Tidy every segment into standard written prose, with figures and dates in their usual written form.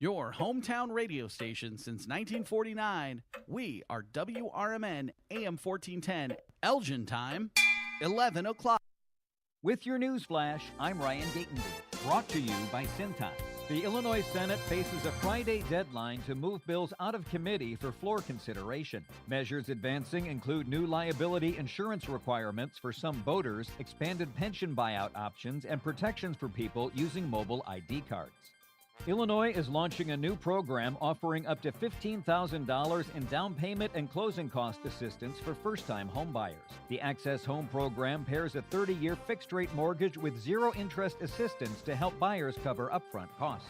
Your hometown radio station since 1949. We are WRMN AM 1410, Elgin time, 11 o'clock. With your news flash, I'm Ryan Gatenby. Brought to you by Cintas. The Illinois Senate faces a Friday deadline to move bills out of committee for floor consideration. Measures advancing include new liability insurance requirements for some voters, expanded pension buyout options, and protections for people using mobile ID cards. Illinois is launching a new program offering up to $15,000 in down payment and closing cost assistance for first-time homebuyers. The Access Home program pairs a 30-year fixed-rate mortgage with zero-interest assistance to help buyers cover upfront costs.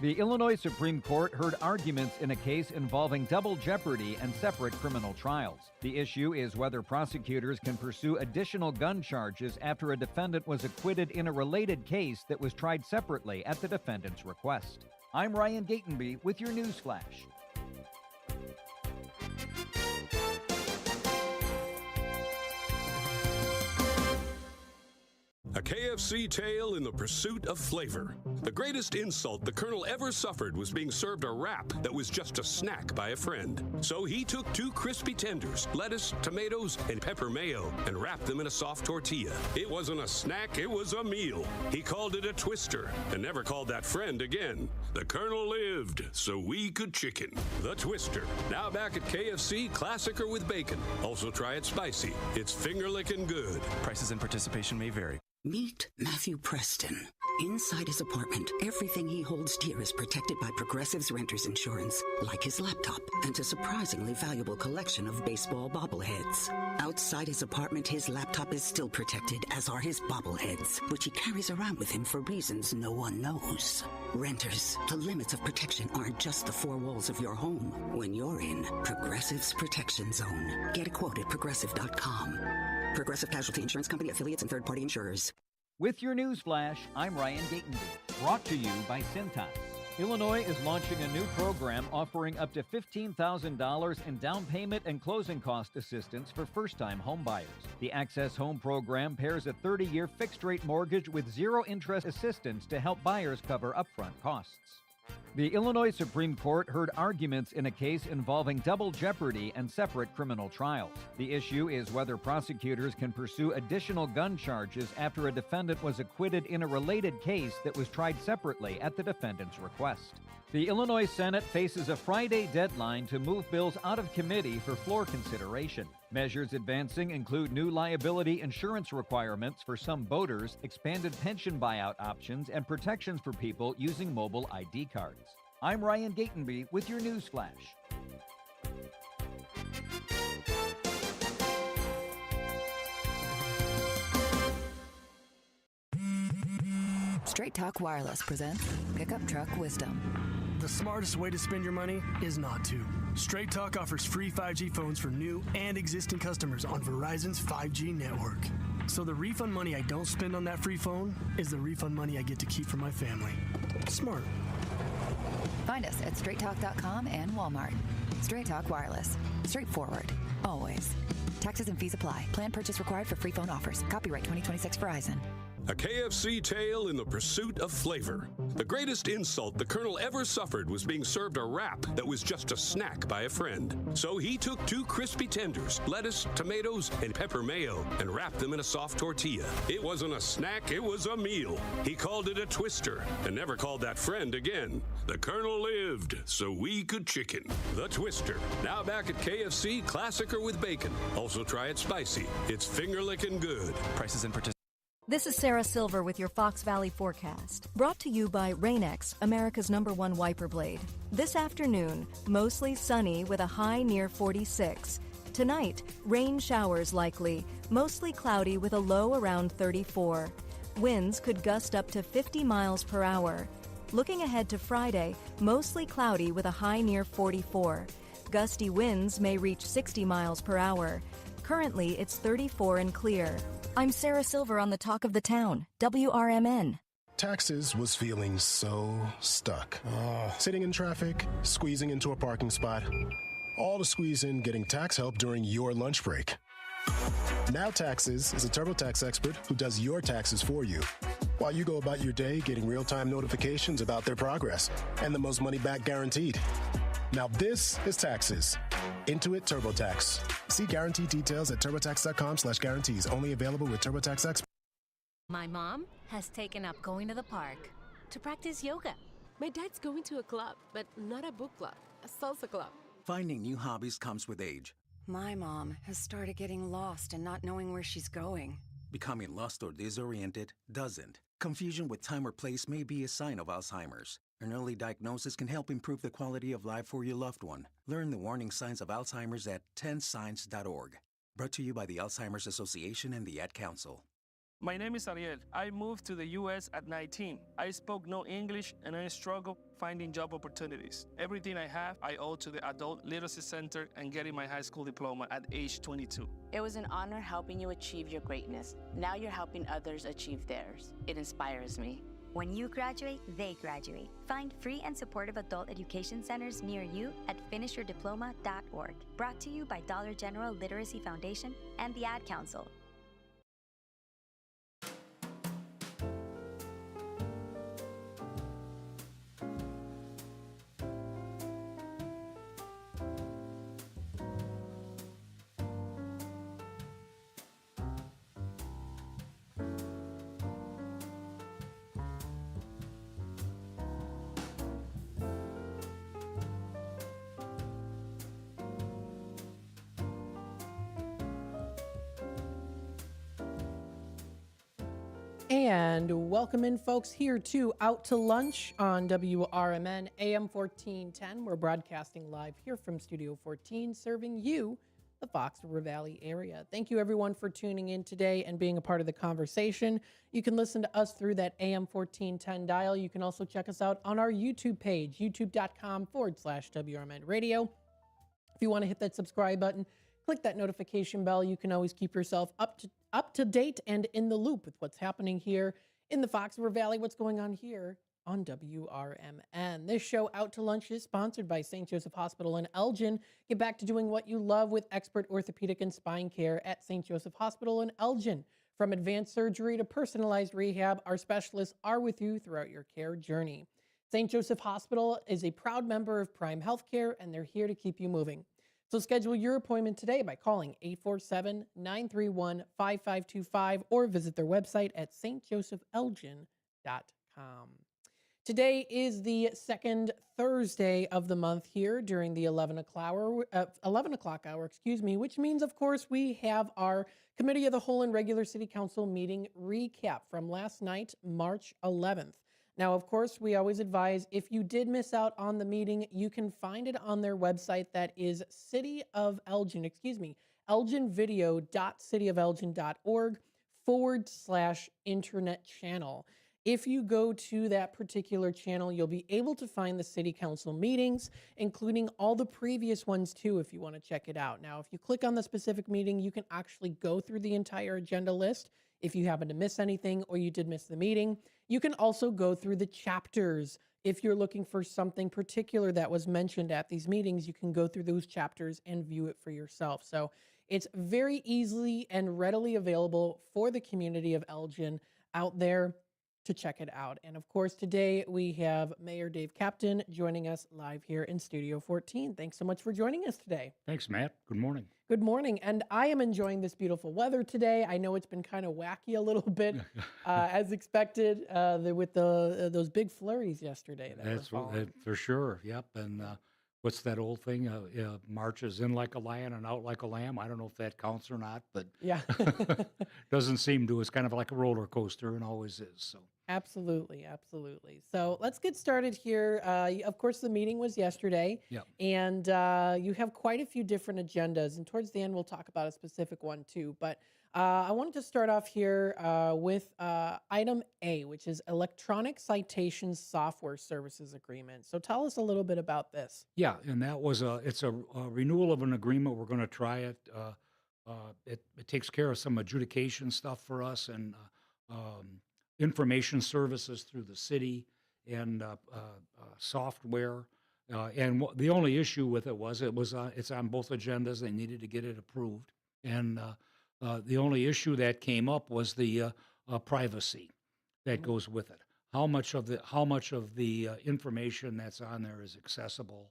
The Illinois Supreme Court heard arguments in a case involving double jeopardy and separate criminal trials. The issue is whether prosecutors can pursue additional gun charges after a defendant was acquitted in a related case that was tried separately at the defendant's request. I'm Ryan Gatenby with your news flash. A KFC tale in the pursuit of flavor. The greatest insult the Colonel ever suffered was being served a wrap that was just a snack by a friend. So he took 2 crispy tenders, lettuce, tomatoes, and pepper mayo, and wrapped them in a soft tortilla. It wasn't a snack, it was a meal. He called it a twister, and never called that friend again. The Colonel lived, so we could chicken. The Twister, now back at KFC, classic or with bacon. Also try it spicy. It's finger-licking good. Prices and participation may vary. Meet Matthew Preston. Inside his apartment, everything he holds dear is protected by Progressive's renter's insurance, like his laptop and a surprisingly valuable collection of baseball bobbleheads. Outside his apartment, his laptop is still protected, as are his bobbleheads, which he carries around with him for reasons no one knows. Renters, the limits of protection aren't just the 4 walls of your home. When you're in Progressive's Protection Zone, get a quote at Progressive.com. Progressive Casualty Insurance Company, affiliates, and third-party insurers. With your news flash, I'm Ryan Gatenby. Brought to you by Cintas. Illinois is launching a new program offering up to $15,000 in down payment and closing cost assistance for first-time homebuyers. The Access Home program pairs a 30-year fixed-rate mortgage with zero-interest assistance to help buyers cover upfront costs. The Illinois Supreme Court heard arguments in a case involving double jeopardy and separate criminal trials. The issue is whether prosecutors can pursue additional gun charges after a defendant was acquitted in a related case that was tried separately at the defendant's request. The Illinois Senate faces a Friday deadline to move bills out of committee for floor consideration. Measures advancing include new liability insurance requirements for some voters, expanded pension buyout options, and protections for people using mobile ID cards. I'm Ryan Gatenby with your news flash. Straight Talk Wireless presents Pickup Truck Wisdom. The smartest way to spend your money is not to. Straight Talk offers free 5G phones for new and existing customers on Verizon's 5G network. So the refund money I don't spend on that free phone is the refund money I get to keep for my family. Smart. Find us at straighttalk.com and Walmart. Straight Talk Wireless. Straightforward. Always. Taxes and fees apply. Plan purchase required for free phone offers. Copyright 2026 Verizon. A KFC tale in the pursuit of flavor. The greatest insult the Colonel ever suffered was being served a wrap that was just a snack by a friend. So he took 2 crispy tenders, lettuce, tomatoes, and pepper mayo, and wrapped them in a soft tortilla. It wasn't a snack, it was a meal. He called it a twister, and never called that friend again. The Colonel lived, so we could chicken. The Twister, now back at KFC, classic or with bacon. Also try it spicy. It's finger-licking good. Prices and participation. This is Sarah Silver with your Fox Valley forecast, brought to you by Rain-X, America's #1 wiper blade. This afternoon, mostly sunny with a high near 46. Tonight, rain showers likely, mostly cloudy with a low around 34. Winds could gust up to 50 miles per hour. Looking ahead to Friday, mostly cloudy with a high near 44. Gusty winds may reach 60 miles per hour. Currently, it's 34 and clear. I'm Sarah Silver on the Talk of the Town, WRMN. Taxes was feeling so stuck. Sitting in traffic, squeezing into a parking spot, all to squeeze in getting tax help during your lunch break. Now Taxes is a TurboTax expert who does your taxes for you. while you go about your day getting real-time notifications about their progress and the most money back guaranteed. Now this is taxes. Intuit TurboTax. See guarantee details at turbotax.com/guarantees. Only available with TurboTax Expert. My mom has taken up going to the park to practice yoga. My dad's going to a club, but not a book club, a salsa club. Finding new hobbies comes with age. My mom has started getting lost and not knowing where she's going. Becoming lost or disoriented doesn't. Confusion with time or place may be a sign of Alzheimer's. An early diagnosis can help improve the quality of life for your loved one. Learn the warning signs of Alzheimer's at 10signs.org. Brought to you by the Alzheimer's Association and the Ad Council. My name is Ariel. I moved to the U.S. at 19. I spoke no English and I struggled finding job opportunities. Everything I have, I owe to the Adult Literacy Center and getting my high school diploma at age 22. It was an honor helping you achieve your greatness. Now you're helping others achieve theirs. It inspires me. When you graduate, they graduate. Find free and supportive adult education centers near you at finishyourdiploma.org. Brought to you by Dollar General Literacy Foundation and the Ad Council. And welcome in, folks, here to Out to Lunch on WRMN AM 1410. We're broadcasting live here from Studio 14, serving you, the Fox River Valley area. Thank you, everyone, for tuning in today and being a part of the conversation. You can listen to us through that AM 1410 dial. You can also check us out on our YouTube page, youtube.com/WRMN radio. If you want to hit that subscribe button, click that notification bell. You can always keep yourself up to date and in the loop with what's happening here in the Fox River Valley, what's going on here on WRMN. This show, Out to Lunch, is sponsored by St. Joseph Hospital in Elgin. Get back to doing what you love with expert orthopedic and spine care at St. Joseph Hospital in Elgin. From advanced surgery to personalized rehab, our specialists are with you throughout your care journey. St. Joseph Hospital is a proud member of Prime Healthcare, and they're here to keep you moving. So schedule your appointment today by calling 847-931-5525 or visit their website at stjosephelgin.com. Today is the second Thursday of the month here during the 11 o'clock hour, which means, of course, we have our Committee of the Whole and regular City Council meeting recap from last night, March 11th. Now, of course, we always advise if you did miss out on the meeting, you can find it on their website. That is elginvideo.cityofelgin.org/internet channel. If you go to that particular channel, you'll be able to find the city council meetings, including all the previous ones too, if you want to check it out. Now, if you click on the specific meeting, you can actually go through the entire agenda list. If you happen to miss anything or you did miss the meeting, you can also go through the chapters. If you're looking for something particular that was mentioned at these meetings, you can go through those chapters and view it for yourself. So it's very easily and readily available for the community of Elgin out there to check it out. And of course, today we have Mayor Dave Captain joining us live here in Studio 14. Thanks so much for joining us today. Thanks, Matt. Good morning. Good morning. And I am enjoying this beautiful weather today. I know it's been kind of wacky a little bit, as expected, with those big flurries yesterday. That's for sure. Yep. And what's that old thing? March is in like a lion and out like a lamb. I don't know if that counts or not, but yeah, doesn't seem to. It's kind of like a roller coaster and always is. So. Absolutely. So let's get started here. Of course, the meeting was yesterday, and you have quite a few different agendas. And towards the end, we'll talk about a specific one too. But I wanted to start off here with item A, which is Electronic Citation Software Services Agreement. So tell us a little bit about this. Yeah, and that was it's a renewal of an agreement. We're going to try it. It takes care of some adjudication stuff for us and information services through the city and software. And the only issue with it was it's on both agendas. They needed to get it approved. And the only issue that came up was the privacy. that goes with it. How much of the information that's on there is accessible,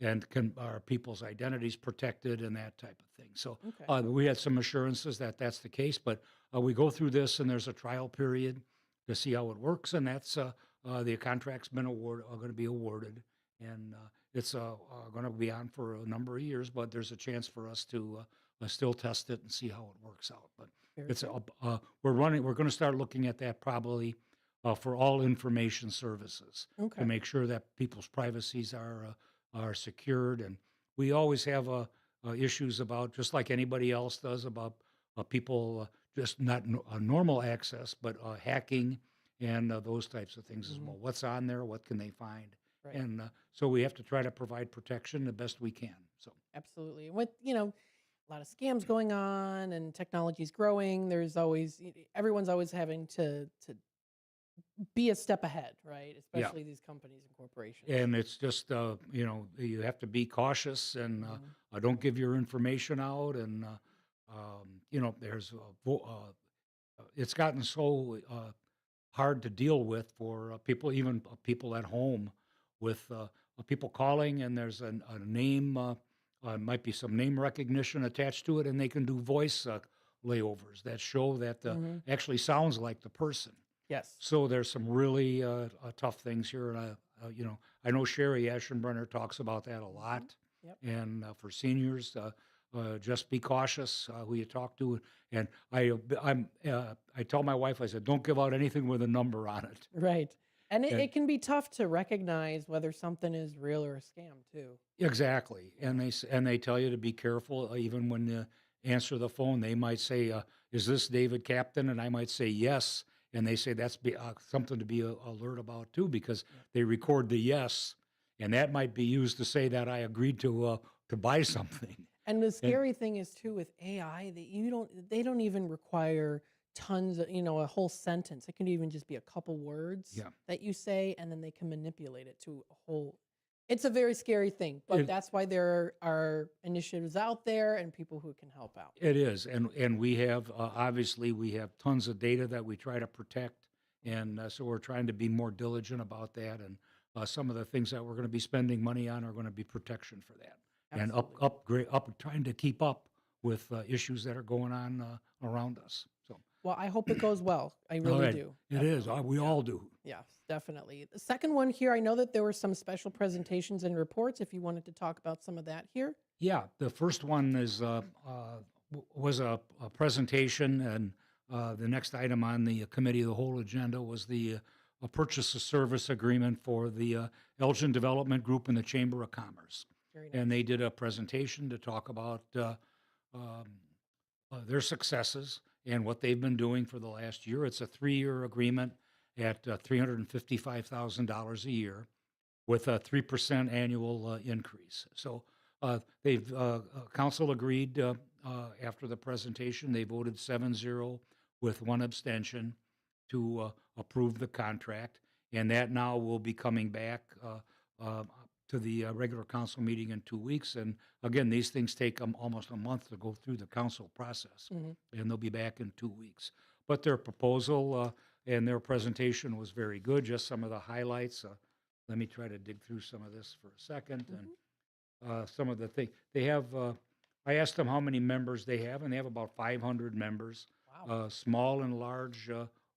and are people's identities protected and that type of thing. So Okay. we had some assurances that that's the case, but we go through this and there's a trial period to see how it works, and that's the contract's been going to be awarded, and it's going to be on for a number of years, but there's a chance for us to still test it and see how it works out. But Very it's good. we're going to start looking at that probably for all information services Okay. to make sure that people's privacies are secured, and we always have issues about, just like anybody else does, about people just not normal access, but hacking and those types of things as well. What's on there? What can they find? Right. And so we have to try to provide protection the best we can. So Absolutely. With, a lot of scams going on and technology's growing, there's always everyone's always having to be a step ahead, right? yeah, Especially these companies and corporations. and it's just you have to be cautious and don't give your information out, and there's it's gotten so hard to deal with for people, even people at home, with people calling, and there's a name, might be some name recognition attached to it, and they can do voice layovers that show that actually sounds like the person. Yes. So there's some really tough things here, and I know Sherry Aschenbrenner talks about that a lot, Yep. and for seniors, just be cautious who you talk to. And I tell my wife, I said, don't give out anything with a number on it. Right. And And it can be tough to recognize whether something is real or a scam too. exactly, and they tell you to be careful. Even when you answer the phone, they might say, "Is this David Captain?" And I might say yes, and they say that's something to be alert about too, because they record the yes, and that might be used to say that I agreed to buy something. And the And scary thing is too with AI that they don't even require tons of, a whole sentence. It can even just be a couple words yeah, that you say, and then they can manipulate it to a whole. It's a very scary thing, but it that's why there are initiatives out there and people who can help out. it is, and we have obviously we have tons of data that we try to protect, and so we're trying to be more diligent about that. And some of the things that we're going to be spending money on are going to be protection for that, and Absolutely. trying to keep up with issues that are going on around us. So, Well, I hope it goes well. I all really right, do. it is. Definitely. We Yeah. all do. Yes, definitely. The second one here, I know that there were some special presentations and reports. If you wanted to talk about some of that here. Yeah, the first one was a presentation, and the next item on the committee of the whole agenda was the a purchase of service agreement for the Elgin Development Group and the Chamber of Commerce. Very And nice. they did a presentation to talk about um, their successes and what they've been doing for the last year. It's a 3-year agreement at $355,000 a year with a 3% annual increase. So they've council agreed after the presentation. They voted 7-0 with one abstention to approve the contract, and that now will be coming back to the regular council meeting in 2 weeks. And again, these things take almost a month to go through the council process, Mhm. and they'll be back in 2 weeks. But their proposal and their presentation was very good. Just some of the highlights. Let me try to dig through some of this for a second. And some of the things they have. I asked them how many members they have, and they have about 500 members, Wow. small and large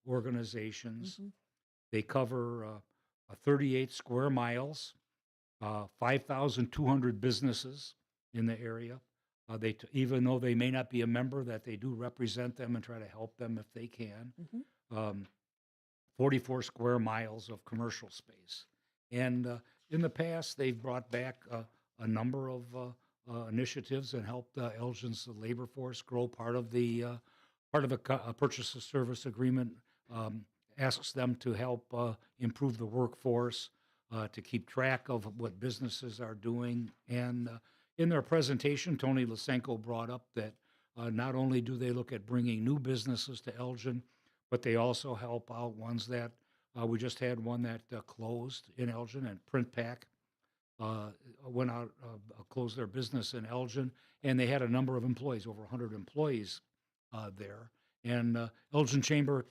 organizations. Mhm. They cover 38 square miles, 5,200 businesses in the area. Even though they may not be a member, that they do represent them and try to help them if they can. Mhm. 44 square miles of commercial space. And in the past, they've brought back a number of initiatives and helped Elgin's labor force grow. Part of the purchase of service agreement asks them to help improve the workforce, to keep track of what businesses are doing. And in their presentation, Tony Lysenko brought up that not only do they look at bringing new businesses to Elgin, but they also help out ones that we just had one that closed in Elgin, and Print Pack went out, closed their business in Elgin, and they had a number of employees, over 100 employees there. And Elgin Chamber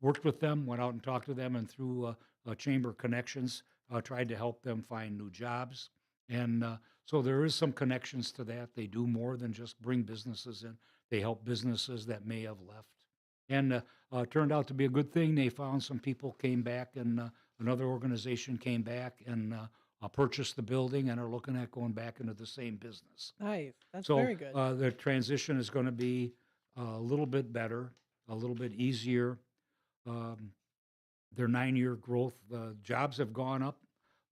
worked with them, went out and talked to them, and through chamber connections, tried to help them find new jobs. And so there is some connections to that. They do more than just bring businesses in. They help businesses that may have left. And turned out to be a good thing. They found some people came back, and another organization came back and purchased the building and are looking at going back into the same business. Nice. That's So very good. the transition is going to be a little bit better, a little bit easier. Um, their 9-year growth, jobs have gone up.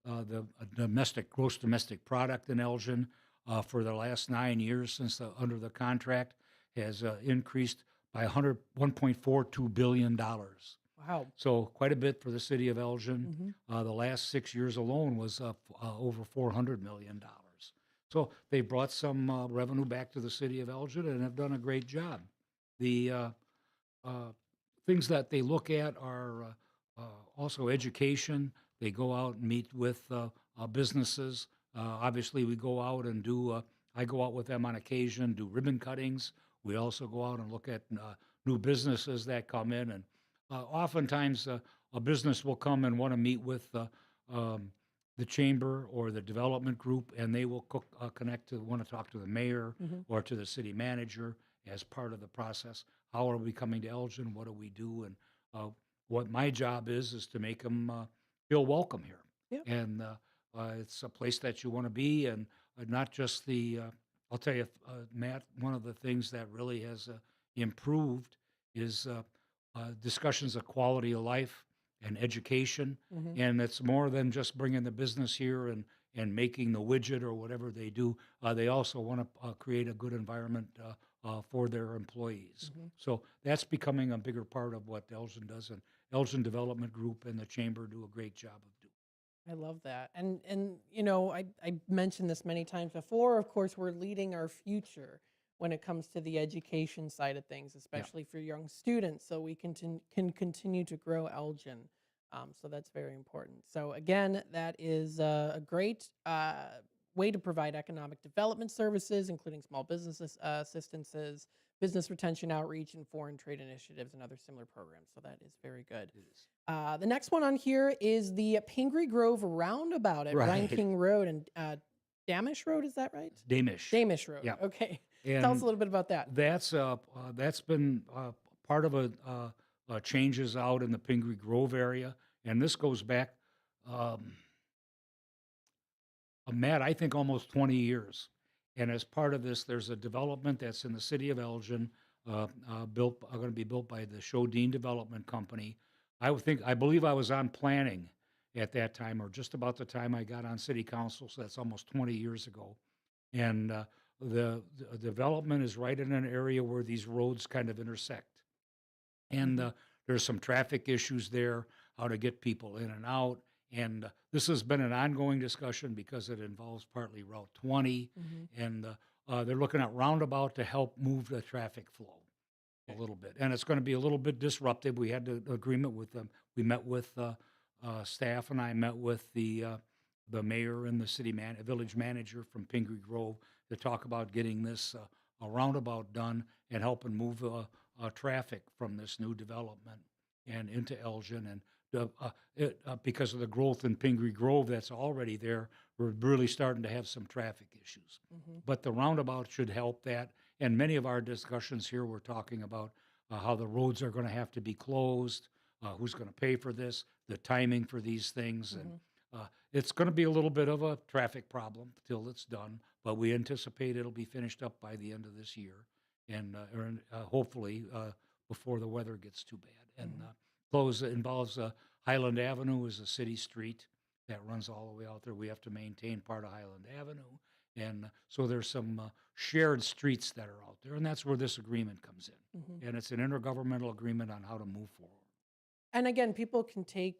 The gross domestic product in Elgin for the last 9 years since under the contract has increased by $1.42 billion. Wow. So quite a bit for the city of Elgin. The last 6 years alone was over $400 million. So they brought some revenue back to the city of Elgin and have done a great job. The things that they look at are also education. They go out and meet with businesses. Obviously, we go out and do, I go out with them on occasion, do ribbon cuttings. We also go out and look at new businesses that come in. And oftentimes, a business will come and want to meet with the chamber or the development group, and they will want to talk to the mayor or to the city manager as part of the process. How are we coming to Elgin? What do we do? And what my job is to make them feel welcome here. Yep. And it's a place that you want to be, and not just I'll tell you, Matt, one of the things that really has improved is discussions of quality of life and education. And it's more than just bringing the business here and making the widget or whatever they do. They also want to create a good environment for their employees. So that's becoming a bigger part of what Elgin does, and Elgin Development Group and the Chamber do a great job of doing. I love that. And I mentioned this many times before. Of course, we're leading our future when it comes to the education side of things, especially for young students, so we can continue to grow Elgin. So that's very important. So again, that is a great way to provide economic development services, including small business assistances, business retention outreach, and foreign trade initiatives and other similar programs. So that is very good. It is. The next one on here is the Pingree Grove Roundabout at Ryan King Road and Damish Road. Is that right? Damish Road. Yeah. Okay. And Tell us a little bit about that. That's been part of changes out in the Pingree Grove area, and this goes back, Matt, I think almost 20 years. And as part of this, there's a development that's in the city of Elgin, going to be built by the Shodine Development Company. I believe I was on planning at that time, or just about the time I got on city council, so that's almost 20 years ago. And the development is right in an area where these roads kind of intersect. And there's some traffic issues there, how to get people in and out. And this has been an ongoing discussion because it involves partly Route 20. And they're looking at roundabout to help move the traffic flow a little bit. And it's going to be a little bit disruptive. We had an agreement with them. We met with staff, and I met with the mayor and the village manager from Pingree Grove to talk about getting this a roundabout done and helping move traffic from this new development and into Elgin. And because of the growth in Pingree Grove that's already there, we're really starting to have some traffic issues. But the roundabout should help that. And many of our discussions here, we're talking about how the roads are going to have to be closed, who's going to pay for this, the timing for these things. And it's going to be a little bit of a traffic problem till it's done, but we anticipate it'll be finished up by the end of this year, and hopefully before the weather gets too bad. And involves Highland Avenue is a city street that runs all the way out there. We have to maintain part of Highland Avenue. And so there's some shared streets that are out there, and that's where this agreement comes in. And it's an intergovernmental agreement on how to move forward. And again, people can take,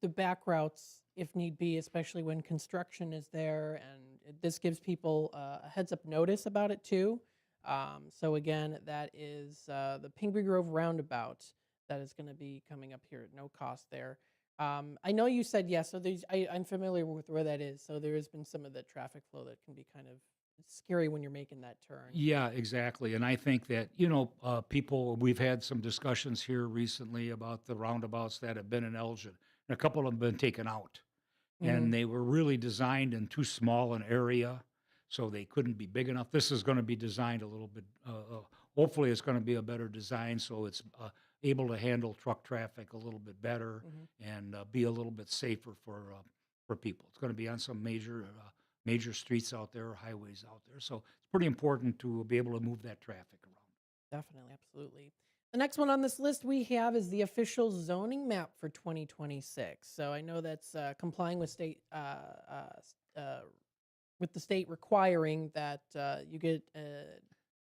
the back routes if need be, especially when construction is there. And this gives people a heads up notice about it too. So again, that is the Pingree Grove Roundabout that is going to be coming up here at no cost there. I know you said yes, so I'm familiar with where that is. So there has been some of the traffic flow that can be kind of it's scary when you're making that turn. Yeah, exactly. And I think that, we've had some discussions here recently about the roundabouts that have been in Elgin. And a couple of them have been taken out. Mhm. And they were really designed in too small an area, so they couldn't be big enough. This is going to be designed a little bit, hopefully, it's going to be a better design so it's able to handle truck traffic a little bit better Mhm. and be a little bit safer for people. It's going to be on some major streets out there or highways out there. So it's pretty important to be able to move that traffic around. Definitely, absolutely. The next one on this list we have is the official zoning map for 2026. So I know that's complying with with the state requiring that you get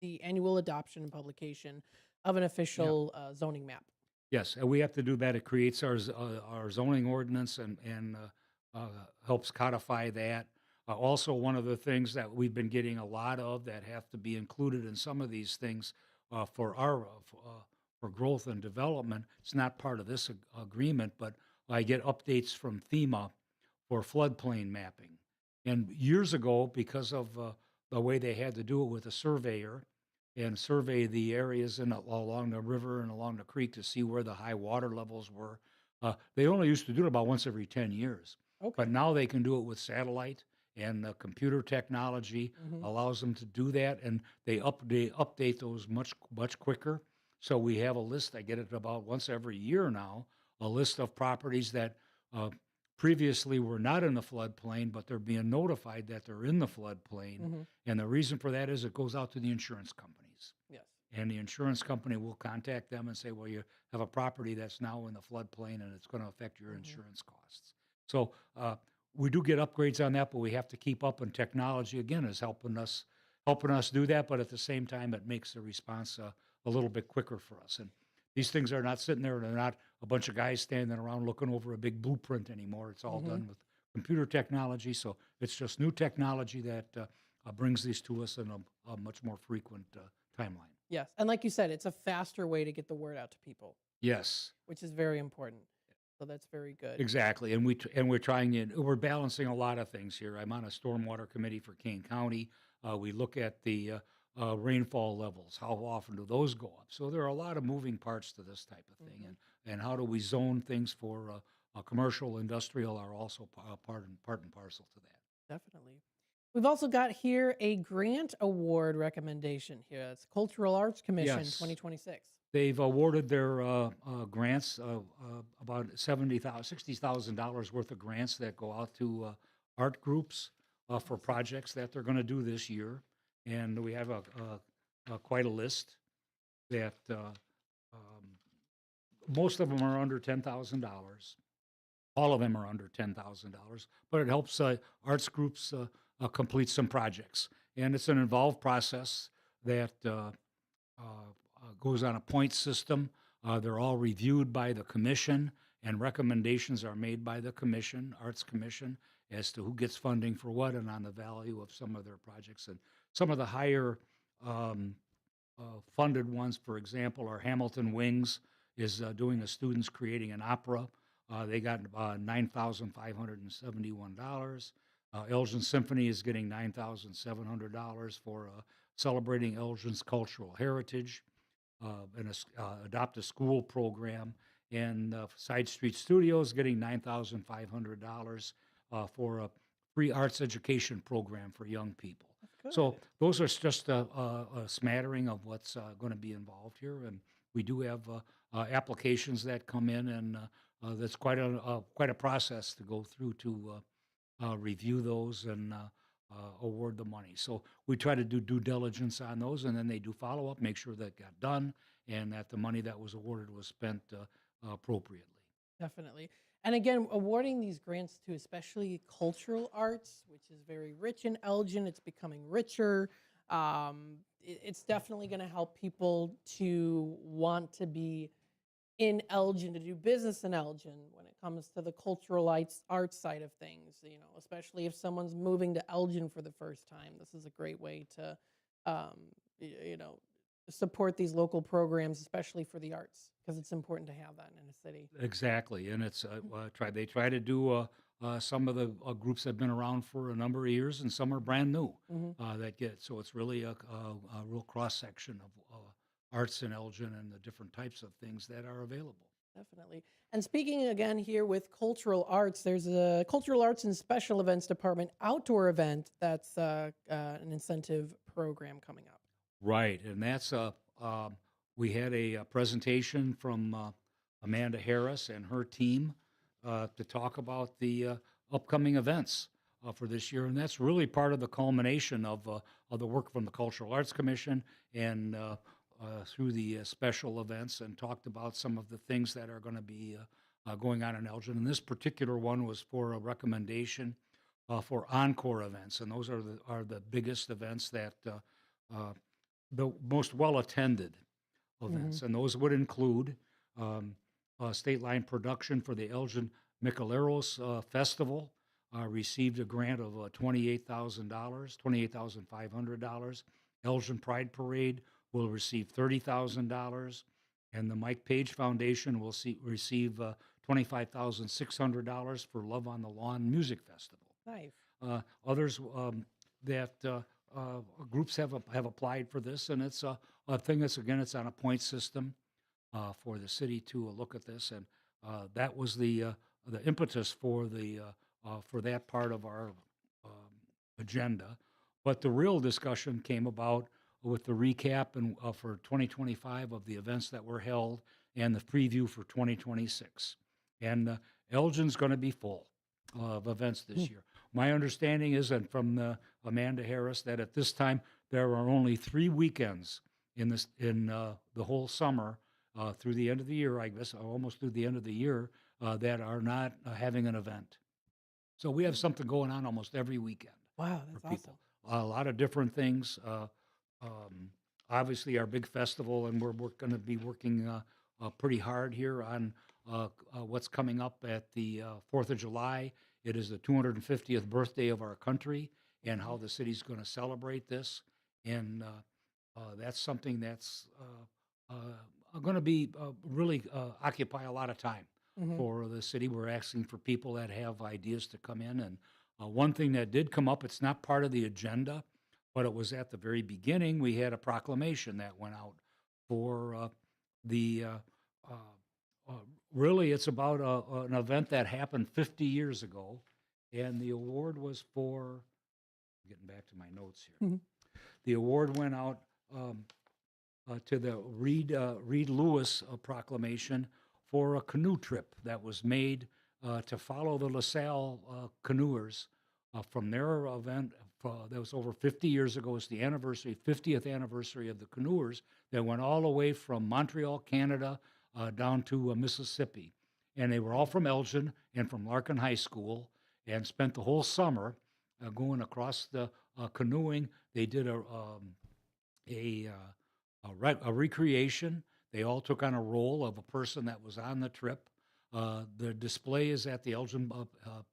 the annual adoption and publication of an Yeah. official zoning map. Yes, and we have to do that. It creates our zoning ordinance and helps codify that. Also, one of the things that we've been getting a lot of that have to be included in some of these things for growth and development. It's not part of this agreement, but I get updates from FEMA for floodplain mapping. And years ago, because of the way they had to do it with a surveyor and survey the areas along the river and along the creek to see where the high water levels were, they only used to do it about once every 10 years. Okay. But now they can do it with satellite and computer technology Mhm. allows them to do that, and they update those much quicker. So we have a list. I get it about once every year now, a list of properties that uh, previously were not in the floodplain, but they're being notified that they're in the floodplain. Mhm. And the reason for that is it goes out to the insurance companies. Yes. And the insurance company will contact them and say, well, you have a property that's now in the floodplain and it's going to affect your insurance costs. So we do get upgrades on that, but we have to keep up. And technology, again, is helping us do that. But at the same time, it makes the response a little bit quicker for us. And these things are not sitting there. They're not a bunch of guys standing around looking over a big blueprint anymore. It's all done with computer technology. So it's just new technology that brings these to us in a much more frequent timeline. Yes. And like you said, it's a faster way to get the word out to people, Yes, which is very important. So that's very good. exactly. And we're balancing a lot of things here. I'm on a stormwater committee for Kane County. We look at the rainfall levels. How often do those go up? So there are a lot of moving parts to this type of thing. And how do we zone things for commercial, industrial are also part and parcel to that. Definitely. We've also got here a grant award recommendation here. It's Cultural Arts Commission Yes. 2026. They've awarded their grants, about $60,000 worth of grants that go out to art groups for projects that they're going to do this year. And we have quite a list that most of them are under $10,000. All of them are under $10,000, but it helps arts groups complete some projects. And it's an involved process that goes on a point system. They're all reviewed by the commission, and recommendations are made by the commission, Arts Commission, as to who gets funding for what and on the value of some of their projects. And some of the higher funded ones, for example, are Hamilton Wings is doing a Students Creating an Opera. They got $9,571. Elgin Symphony is getting $9,700 for celebrating Elgin's cultural heritage. And Adopt a School program. And Side Street Studios getting $9,500 for a free arts education program for young people. So those are just a smattering of what's going to be involved here. And we do have applications that come in, and that's quite a process to go through to review those and award the money. So we try to do due diligence on those, and then they do follow up, make sure that got done, and that the money that was awarded was spent appropriately. Definitely. And again, awarding these grants to especially cultural arts, which is very rich in Elgin, it's becoming richer. It's definitely going to help people to want to be in Elgin, to do business in Elgin when it comes to the cultural arts side of things, especially if someone's moving to Elgin for the first time. This is a great way to, support these local programs, especially for the arts, because it's important to have that in a city. Exactly, and it's they try to do some of the groups have been around for a number of years, and some are brand new that get. So it's really a real cross section of arts in Elgin and the different types of things that are available. Definitely. And speaking again here with cultural arts, there's a cultural arts and special events department outdoor event that's an incentive program coming up. Right, and that's we had a presentation from Amanda Harris and her team to talk about the upcoming events for this year, and that's really part of the culmination of the work from the Cultural Arts Commission and through the special events, and talked about some of the things that are going to be going on in Elgin. And this particular one was for a recommendation for encore events, and those are the biggest events that the most well attended events, and those would include State Line production for the Elgin Micheleros Festival. Received a grant of $28,000, $28,500. Elgin Pride Parade will receive $30,000, and the Mike Page Foundation will receive $25,600 for Love on the Lawn Music Festival. Nice. Others that groups have applied for this, and it's a thing that's, again, it's on a point system for the city to look at this, and that was the impetus for that part of our agenda. But the real discussion came about with the recap and for 2025 of the events that were held and the preview for 2026. And Elgin's going to be full of events this year. My understanding is, and from Amanda Harris, that at this time there are only 3 weekends in the whole summer through the end of the year, I guess, almost through the end of the year, that are not having an event. So we have something going on almost every weekend. Wow, that's for people. A lot of different things. Obviously, our big festival, and we're going to be working pretty hard here on what's coming up at the 4th of July. It is the 250th birthday of our country, and how the city's going to celebrate this. And that's something that's going to be really occupy a lot of time for the city. We're asking for people that have ideas to come in. And one thing that did come up, it's not part of the agenda, but it was at the very beginning. We had a proclamation that went out for really, it's about an event that happened 50 years ago, and the award was for, getting back to my notes here, the award went out to the Reed Lewis proclamation for a canoe trip that was made to follow the LaSalle canoers from their event that was over 50 years ago. It's the 50th anniversary of the canoers that went all the way from Montreal, Canada, down to Mississippi. And they were all from Elgin and from Larkin High School, and spent the whole summer going across the canoeing. They did a recreation. They all took on a role of a person that was on the trip. The display is at the Elgin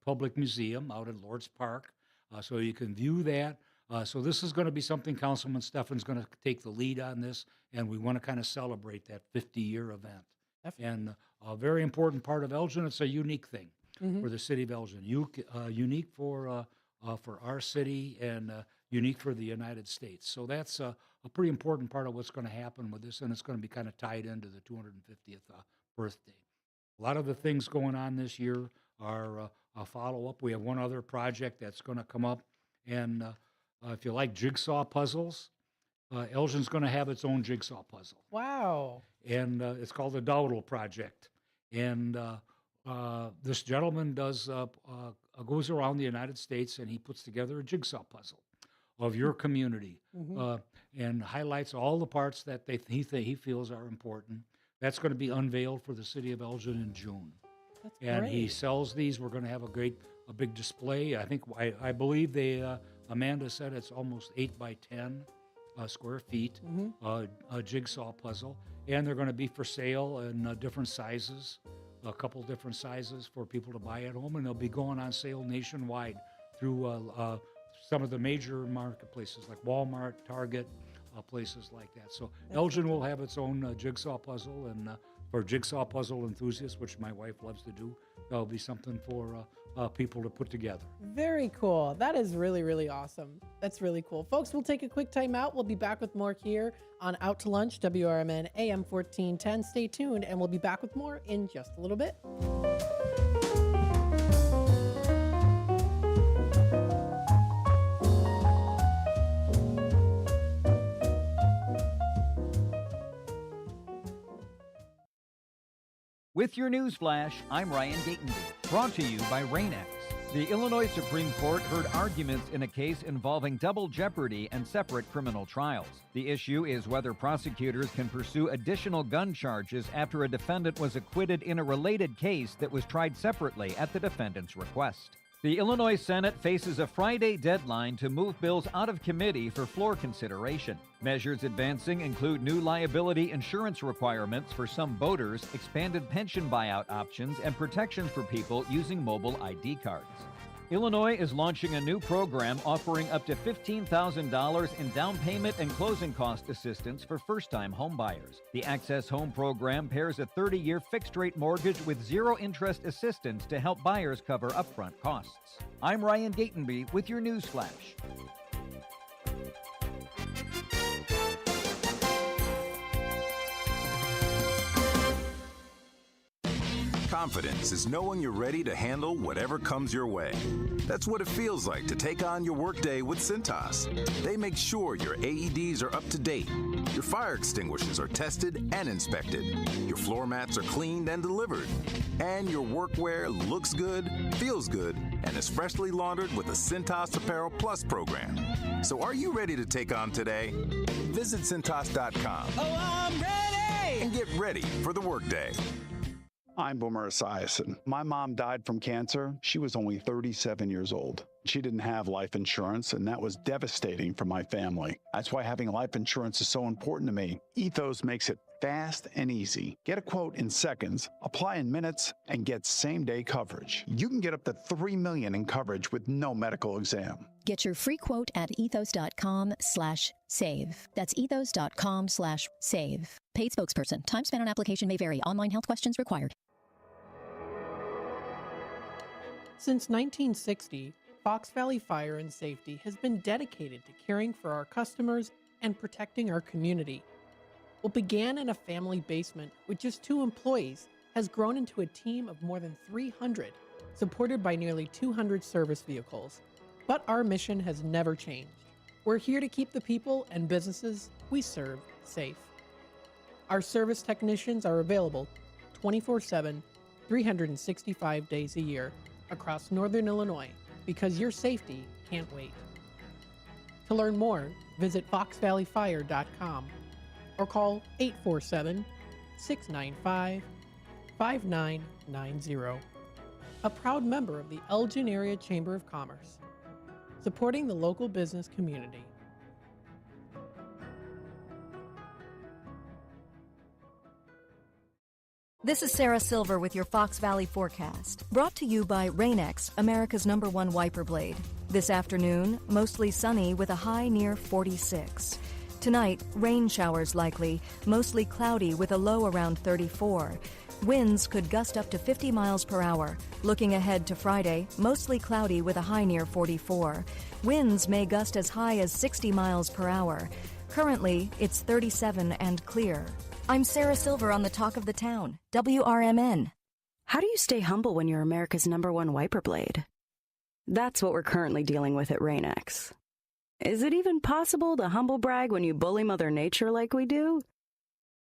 Public Museum out in Lords Park, so you can view that. So this is going to be something Councilman Steffen's going to take the lead on this, and we want to kind of celebrate that 50-year event. Definitely. And a very important part of Elgin. It's a unique thing for the city of Elgin. Unique for our city, and unique for the United States. So that's a pretty important part of what's going to happen with this, and it's going to be kind of tied into the 250th birthday. A lot of the things going on this year are a follow-up. We have one other project that's going to come up, and if you like jigsaw puzzles, Elgin's going to have its own jigsaw puzzle. Wow. And it's called the Dowdle Project. And this gentleman goes around the United States, and he puts together a jigsaw puzzle of your community and highlights all the parts that he feels are important. That's going to be unveiled for the city of Elgin in June. That's and great. He sells these. We're going to have a big display. I believe Amanda said it's almost 8 by 10 square feet, a jigsaw puzzle, and they're going to be for sale in different sizes, a couple different sizes for people to buy at home, and they'll be going on sale nationwide through some of the major marketplaces like Walmart, Target, places like that. So Elgin will have its own jigsaw puzzle, and for jigsaw puzzle enthusiasts, which my wife loves to do, that'll be something for people to put together. Very cool. That is really, really awesome. That's really cool. Folks, we'll take a quick time out. We'll be back with more here on Out to Lunch, WRMN AM 1410. Stay tuned, and we'll be back with more in just a little bit. With your news flash, I'm Ryan Gatenby, brought to you by Rain-X. The Illinois Supreme Court heard arguments in a case involving double jeopardy and separate criminal trials. The issue is whether prosecutors can pursue additional gun charges after a defendant was acquitted in a related case that was tried separately at the defendant's request. The Illinois Senate faces a Friday deadline to move bills out of committee for floor consideration. Measures advancing include new liability insurance requirements for some voters, expanded pension buyout options, and protections for people using mobile ID cards. Illinois is launching a new program offering up to $15,000 in down payment and closing cost assistance for first-time homebuyers. The Access Home program pairs a 30-year fixed-rate mortgage with zero-interest assistance to help buyers cover upfront costs. I'm Ryan Gatenby with your news flash. Confidence is knowing you're ready to handle whatever comes your way. That's what it feels like to take on your workday with Cintas. They make sure your AEDs are up to date, your fire extinguishers are tested and inspected, your floor mats are cleaned and delivered, and your workwear looks good, feels good, and is freshly laundered with the Cintas Apparel Plus program. So are you ready to take on today? Visit Cintas.com. Oh, I'm ready! And get ready for the workday. I'm Boomer Esiason. My mom died from cancer. She was only 37 years old. She didn't have life insurance, and that was devastating for my family. That's why having life insurance is so important to me. Ethos makes it fast and easy. Get a quote in seconds, apply in minutes, and get same-day coverage. You can get up to $3 million in coverage with no medical exam. Get your free quote at ethos.com/save. That's ethos.com/save. Paid spokesperson. Time spent on application may vary. Online health questions required. Since 1960, Fox Valley Fire and Safety has been dedicated to caring for our customers and protecting our community. What began in a family basement with just 2 employees has grown into a team of more than 300, supported by nearly 200 service vehicles. But our mission has never changed. We're here to keep the people and businesses we serve safe. Our service technicians are available 24/7, 365 days a year across Northern Illinois because your safety can't wait. To learn more, visit foxvalleyfire.com or call 847-695-5990. A proud member of the Elgin Area Chamber of Commerce, supporting the local business community. This is Sarah Silver with your Fox Valley forecast, brought to you by Rain-X, America's #1 wiper blade. This afternoon, mostly sunny with a high near 46. Tonight, rain showers likely, mostly cloudy with a low around 34. Winds could gust up to 50 miles per hour. Looking ahead to Friday, mostly cloudy with a high near 44. Winds may gust as high as 60 miles per hour. Currently, it's 37 and clear. I'm Sarah Silver on the Talk of the Town, WRMN. How do you stay humble when you're America's #1 wiper blade? That's what we're currently dealing with at Rain-X. Is it even possible to humble brag when you bully Mother Nature like we do?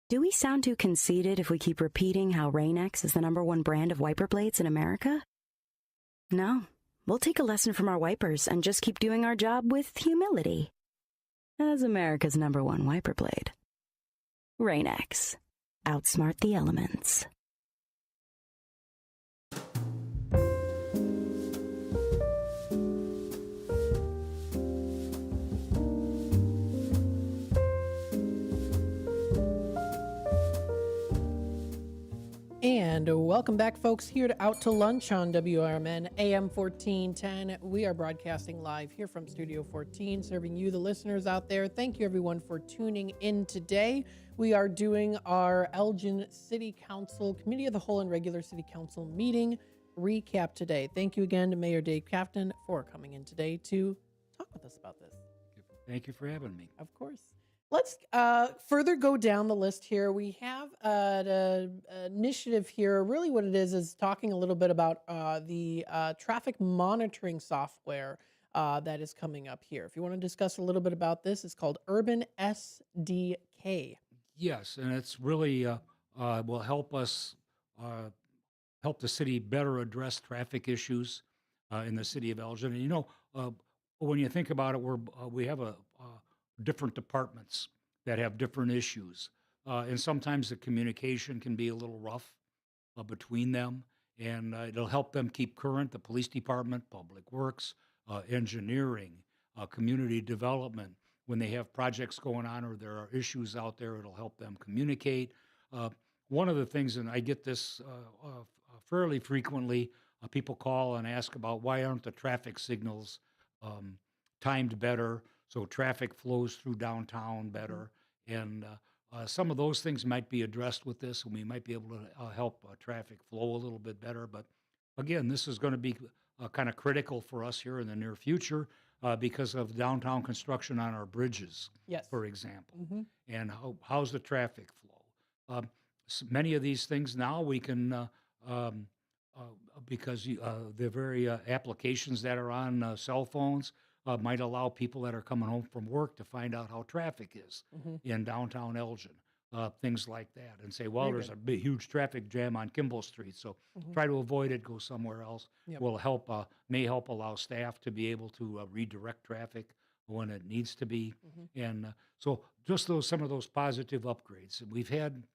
Do we sound too conceited if we keep repeating how Rain-X is the #1 brand of wiper blades in America? No, we'll take a lesson from our wipers and just keep doing our job with humility. As America's #1 wiper blade. Rain-X. Outsmart the elements. And welcome back, folks, here to Out to Lunch on WRMN AM 1410. We are broadcasting live here from Studio 14, serving you, the listeners out there. Thank you, everyone, for tuning in today. We are doing our Elgin City Council Committee of the Whole and regular City Council meeting recap today. Thank you again to Mayor Dave Captain for coming in today to talk with us about this. Thank you for having me. Of course. Let's further go down the list here. We have an initiative here. Really what it is talking a little bit about the traffic monitoring software that is coming up here. If you want to discuss a little bit about this, it's called Urban SDK. Yes, and it's really will help us help the city better address traffic issues in the city of Elgin. And when you think about it, we have different departments that have different issues, and sometimes the communication can be a little rough between them, and it'll help them keep current. The police department, public works, engineering, community development. When they have projects going on or there are issues out there, it'll help them communicate. One of the things, and I get this fairly frequently, people call and ask about why aren't the traffic signals timed better so traffic flows through downtown better. And some of those things might be addressed with this, and we might be able to help traffic flow a little bit better. But again, this is going to be kind of critical for us here in the near future because of downtown construction on our bridges, Yes. for example. Mhm. And how's the traffic flow? Many of these things now we can, because the very applications that are on cell phones might allow people that are coming home from work to find out how traffic is Mhm. in downtown Elgin, things like that, and say, well, Very there's good. a big, huge traffic jam on Kimball Street, so Mhm. try to avoid it, go somewhere else. Yep. Will help, may help allow staff to be able to redirect traffic when it needs to be, Mhm. and so just some of those positive upgrades. And we've had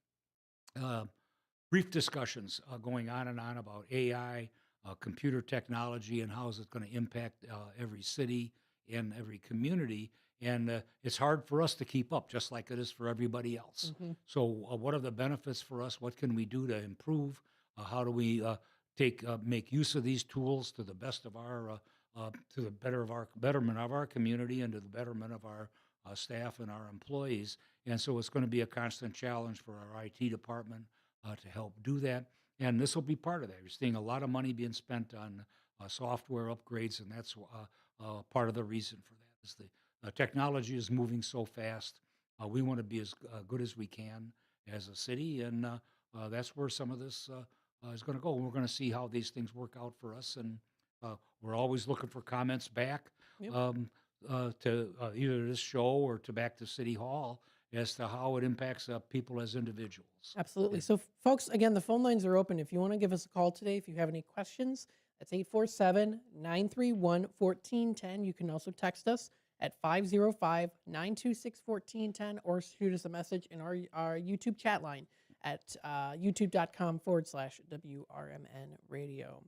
uh, brief discussions going on and on about AI, computer technology, and how is it going to impact every city and every community. And it's hard for us to keep up, just like it is for everybody else. Mhm. So, what are the benefits for us? What can we do to improve? How do we make use of these tools to the best of our to the betterment of our community and to the betterment of our staff and our employees? And so, it's going to be a constant challenge for our IT department to help do that. And this will be part of that. You're seeing a lot of money being spent on software upgrades, and that's part of the reason for that. Is the technology is moving so fast. We want to be as good as we can as a city, and that's where some of this is going to go. We're going to see how these things work out for us, and we're always looking for comments back Yep. to either this show or to back to City Hall as to how it impacts people as individuals. Absolutely. So, folks, again, the phone lines are open. If you want to give us a call today, if you have any questions, that's 847-931-1410. You can also text us at 505-926-1410 or shoot us a message in our YouTube chat line at youtube.com/WRMN radio.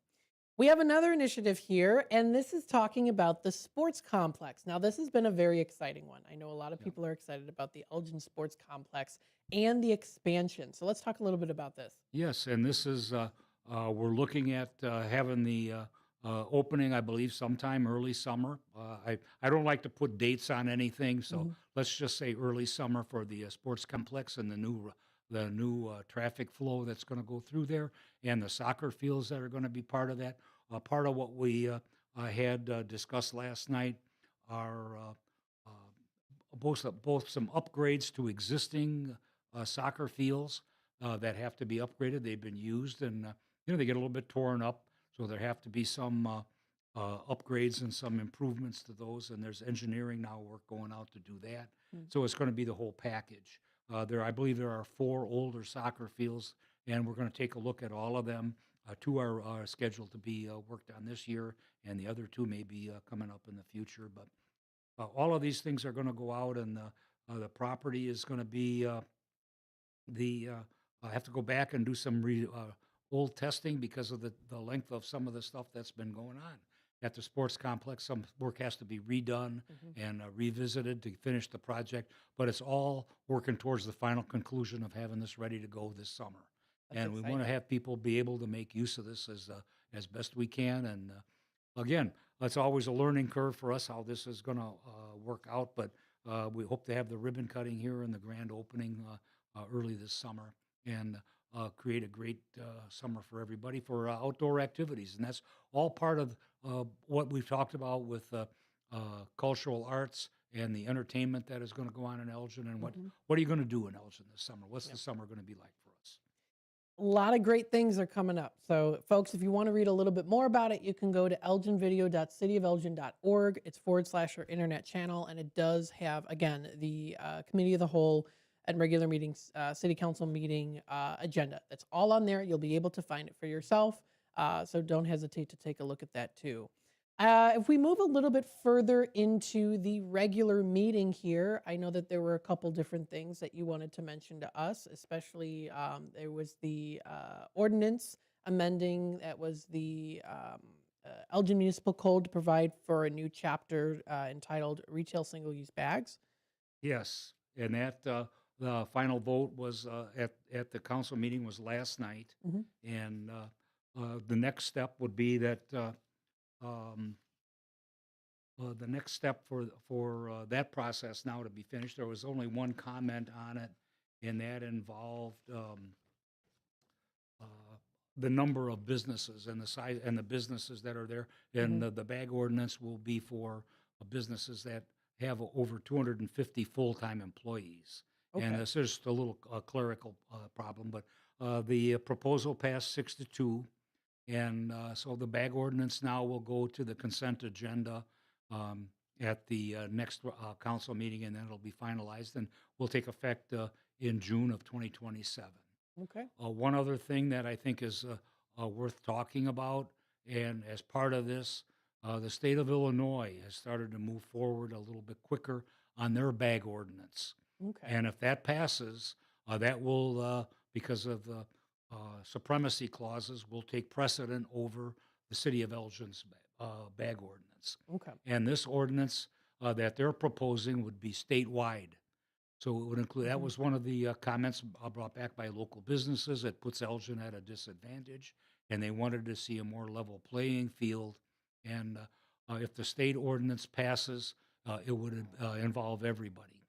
We have another initiative here, and this is talking about the sports complex. Now, this has been a very exciting one. I know a lot of people are excited about the Elgin Sports Complex and the expansion. So let's talk a little bit about this. Yes, and this is we're looking at having the opening, I believe, sometime early summer. I don't like to put dates on anything, so let's just say early summer for the sports complex and the new traffic flow that's going to go through there, and the soccer fields that are going to be part of that. Part of what we had discussed last night are both some upgrades to existing soccer fields that have to be upgraded. They've been used, and they get a little bit torn up, so there have to be some upgrades and some improvements to those. And there's engineering now work going out to do that. So it's going to be the whole package. I believe there are 4 older soccer fields, and we're going to take a look at all of them. 2 are scheduled to be worked on this year, and the other 2 may be coming up in the future. But all of these things are going to go out, and the property is going to be I have to go back and do some old testing because of the length of some of the stuff that's been going on at the sports complex. Some work has to be redone and revisited to finish the project, but it's all working towards the final conclusion of having this ready to go this summer. That's And we want to exciting. have people be able to make use of this as best we can. And again, it's always a learning curve for us how this is going to work out, but we hope to have the ribbon cutting here and the grand opening early this summer. And create a great summer for everybody for outdoor activities. And that's all part of what we've talked about with cultural arts and the entertainment that is going to go on in Elgin. And what are you going to do in Elgin this summer? What's the summer going to be like for us? A lot of great things are coming up. So, folks, if you want to read a little bit more about it, you can go to elginvideo.cityofelgin.org. It's / our internet channel, and it does have, again, the committee of the whole and regular meetings, city council meeting agenda. That's all on there. You'll be able to find it for yourself. So don't hesitate to take a look at that too. If we move a little bit further into the regular meeting here, I know that there were a couple different things that you wanted to mention to us, especially there was the ordinance amending, that was the Elgin Municipal Code to provide for a new chapter entitled Retail Single-Use Bags. Yes, and that the final vote was at the council meeting was last night, and the next step would be that the next step for that process now to be finished. There was only one comment on it, and that involved the number of businesses and the size and the businesses that are there. And the bag ordinance will be for businesses that have over 250 full-time employees. And Okay. this is just a little clerical problem, but the proposal passed 6-2. And so the bag ordinance now will go to the consent agenda at the next council meeting, and then it'll be finalized and will take effect in June of 2027. Okay. One other thing that I think is worth talking about, and as part of this, the state of Illinois has started to move forward a little bit quicker on their bag ordinance. Okay. And if that passes, that will, because of the supremacy clauses, will take precedent over the city of Elgin's bag ordinance. Okay. And this ordinance that they're proposing would be statewide. So it would include, that was one of the comments brought back by local businesses. It puts Elgin at a disadvantage, and they wanted to see a more level playing field. And if the state ordinance passes, it would involve everybody.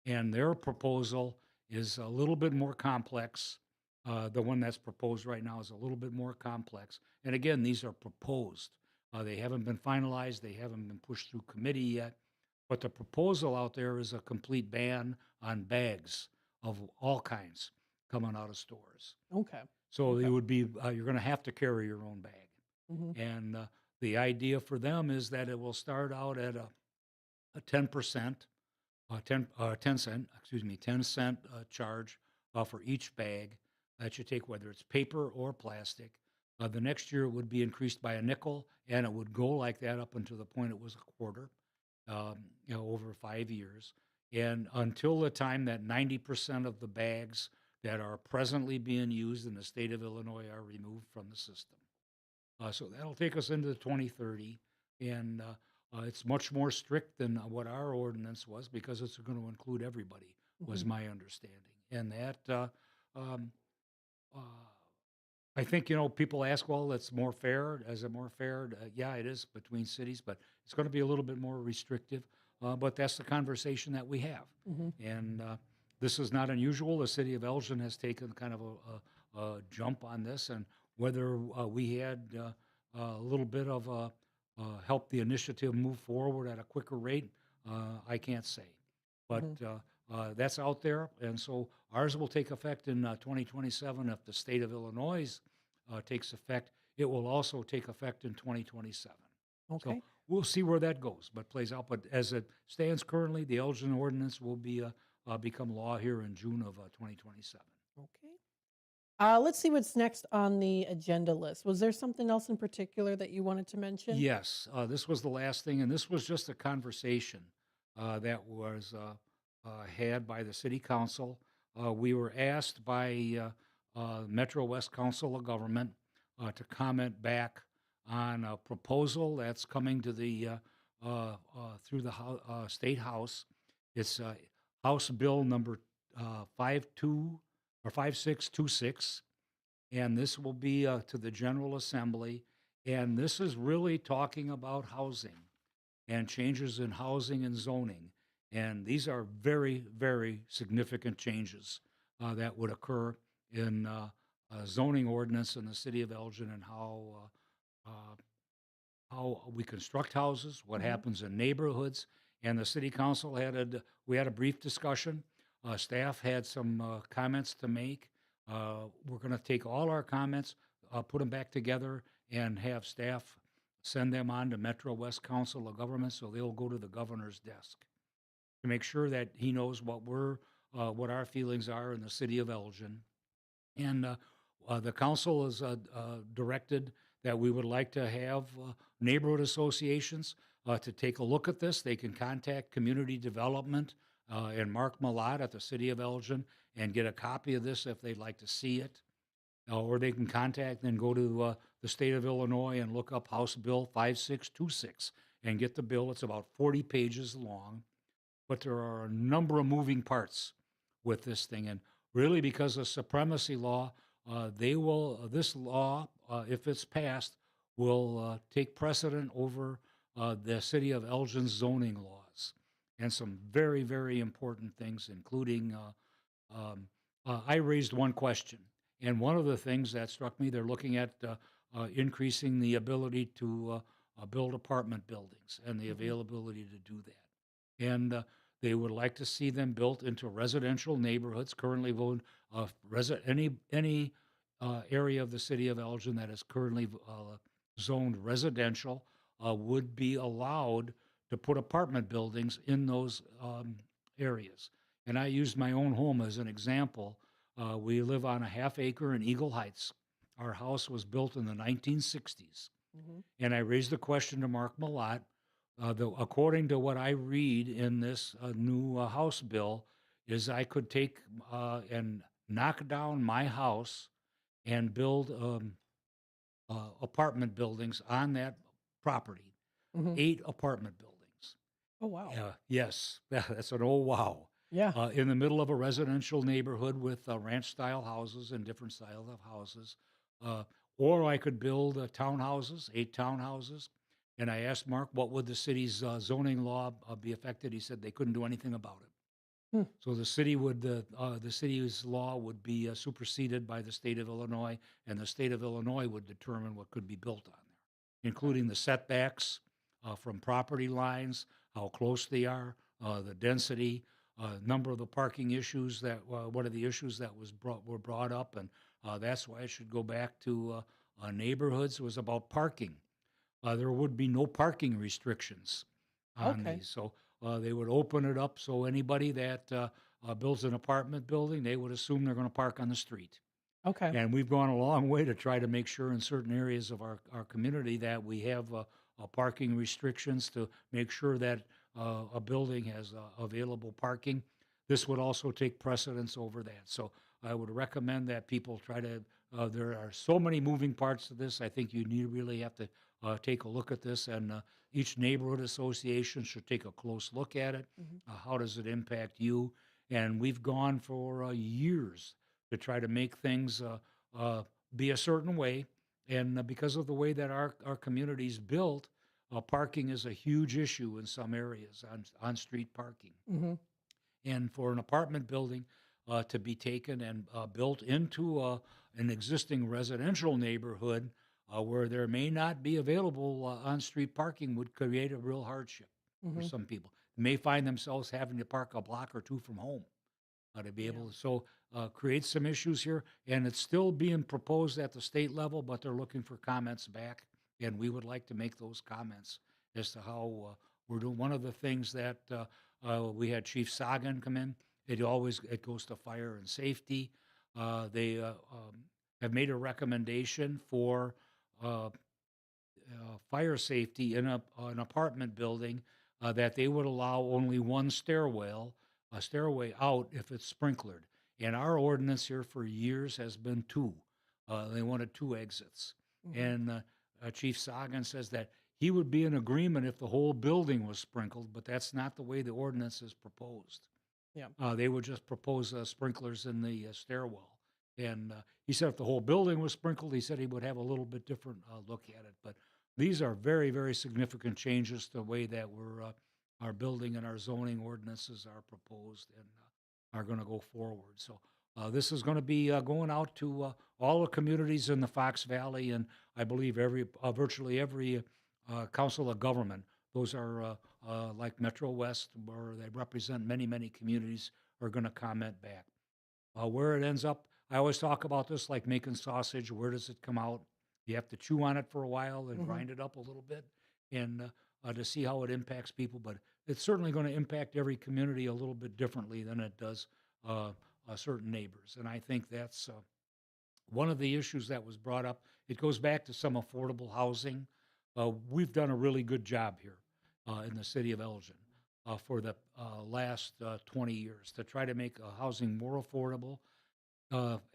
And their proposal is a little bit more complex. The one that's proposed right now is a little bit more complex. And again, these are proposed. They haven't been finalized. They haven't been pushed through committee yet. But the proposal out there is a complete ban on bags of all kinds coming out of stores. Okay. So it would be, you're going to have to carry your own bag. Mhm. And the idea for them is that it will start out at a 10%, 10 cent charge for each bag that you take, whether it's paper or plastic. The next year it would be increased by a nickel, and it would go like that up until the point it was a quarter, over 5 years. And until the time that 90% of the bags that are presently being used in the state of Illinois are removed from the system. So that'll take us into 2030, and it's much more strict than what our ordinance was because it's going to include everybody, was my understanding. And that, I think, people ask, well, it's more fair. Is it more fair? Yeah, it is between cities, but it's going to be a little bit more restrictive. But that's the conversation that we have. And this is not unusual. The city of Elgin has taken kind of a jump on this, and whether we had a little bit of help the initiative move forward at a quicker rate, I can't say. But that's out there, and so ours will take effect in 2027. If the state of Illinois takes effect, it will also take effect in 2027. Okay. So we'll see where that goes, but plays out. But as it stands currently, the Elgin ordinance will be become law here in June of 2027. Okay. Let's see what's next on the agenda list. Was there something else in particular that you wanted to mention? Yes, this was the last thing, and this was just a conversation that was had by the city council. We were asked by Metro West Council of Government to comment back on a proposal that's coming to the through the State House. It's House Bill number 5626, and this will be to the General Assembly. And this is really talking about housing and changes in housing and zoning. And these are very, very significant changes that would occur in zoning ordinance in the city of Elgin and how we construct houses, what happens in neighborhoods. And the city council we had a brief discussion. Staff had some comments to make. We're going to take all our comments, put them back together, and have staff send them on to Metro West Council of Governments, so they'll go to the governor's desk to make sure that he knows what our feelings are in the city of Elgin. And the council is directed that we would like to have neighborhood associations to take a look at this. They can contact Community Development and Mark Malott at the city of Elgin and get a copy of this if they'd like to see it. Or they can contact and go to the state of Illinois and look up House Bill 5626 and get the bill. It's about 40 pages long, but there are a number of moving parts with this thing. And really, because of supremacy law, this law, if it's passed, will take precedent over the city of Elgin's zoning laws and some very, very important things, including I raised one question. And one of the things that struck me, they're looking at increasing the ability to build apartment buildings and the availability to do that. And they would like to see them built into residential neighborhoods. Currently, any area of the city of Elgin that is currently zoned residential would be allowed to put apartment buildings in those areas. And I used my own home as an example. We live on a half acre in Eagle Heights. Our house was built in the 1960s. And I raised the question to Mark Malott. According to what I read in this new House bill, is I could take and knock down my house and build apartment buildings on that property, 8 apartment buildings. Oh, wow. Yes, that's an oh, wow. Yeah. In the middle of a residential neighborhood with ranch-style houses and different styles of houses. Or I could build townhouses, 8 townhouses. And I asked Mark, what would the city's zoning law be affected? He said they couldn't do anything about it. So the city's law would be superseded by the state of Illinois, and the state of Illinois would determine what could be built on there, including the setbacks from property lines, how close they are, the density, number of the parking issues what are the issues that were brought up, and that's why it should go back to neighborhoods. It was about parking. There would be no parking restrictions on these, so they would open it up so anybody that builds an apartment building, they would assume they're going to park on the street. Okay. And we've gone a long way to try to make sure in certain areas of our community that we have parking restrictions to make sure that a building has available parking. This would also take precedence over that. So I would recommend that people try to, there are so many moving parts to this. I think really have to take a look at this, and each neighborhood association should take a close look at it. How does it impact you? And we've gone for years to try to make things be a certain way. And because of the way that our community's built, parking is a huge issue in some areas, on-street parking. And for an apartment building to be taken and built into an existing residential neighborhood where there may not be available on-street parking would create a real hardship for some people. They may find themselves having to park a block or 2 from home to be able to, create some issues here. And it's still being proposed at the state level, but they're looking for comments back. And we would like to make those comments as to how we're doing. One of the things that we had Chief Sagan come in, it goes to fire and safety. They have made a recommendation for fire safety in an apartment building that they would allow only one stairway out if it's sprinklered. And our ordinance here for years has been 2. They wanted 2 exits. And Chief Sagan says that he would be in agreement if the whole building was sprinkled, but that's not the way the ordinance is proposed. Yeah. They would just propose sprinklers in the stairwell. And he said if the whole building was sprinkled, he said he would have a little bit different look at it. But these are very, very significant changes to the way that our building and our zoning ordinances are proposed and are going to go forward. So This is going to be going out to all the communities in the Fox Valley, and I believe virtually every council of government. Those are like Metro West, where they represent many, many communities, are going to comment back. Where it ends up, I always talk about this like making sausage. Where does it come out? You have to chew on it for a while and grind it up a little bit, and to see how it impacts people. But it's certainly going to impact every community a little bit differently than it does certain neighbors. And I think that's one of the issues that was brought up. It goes back to some affordable housing. We've done a really good job here in the city of Elgin for the last 20 years to try to make housing more affordable.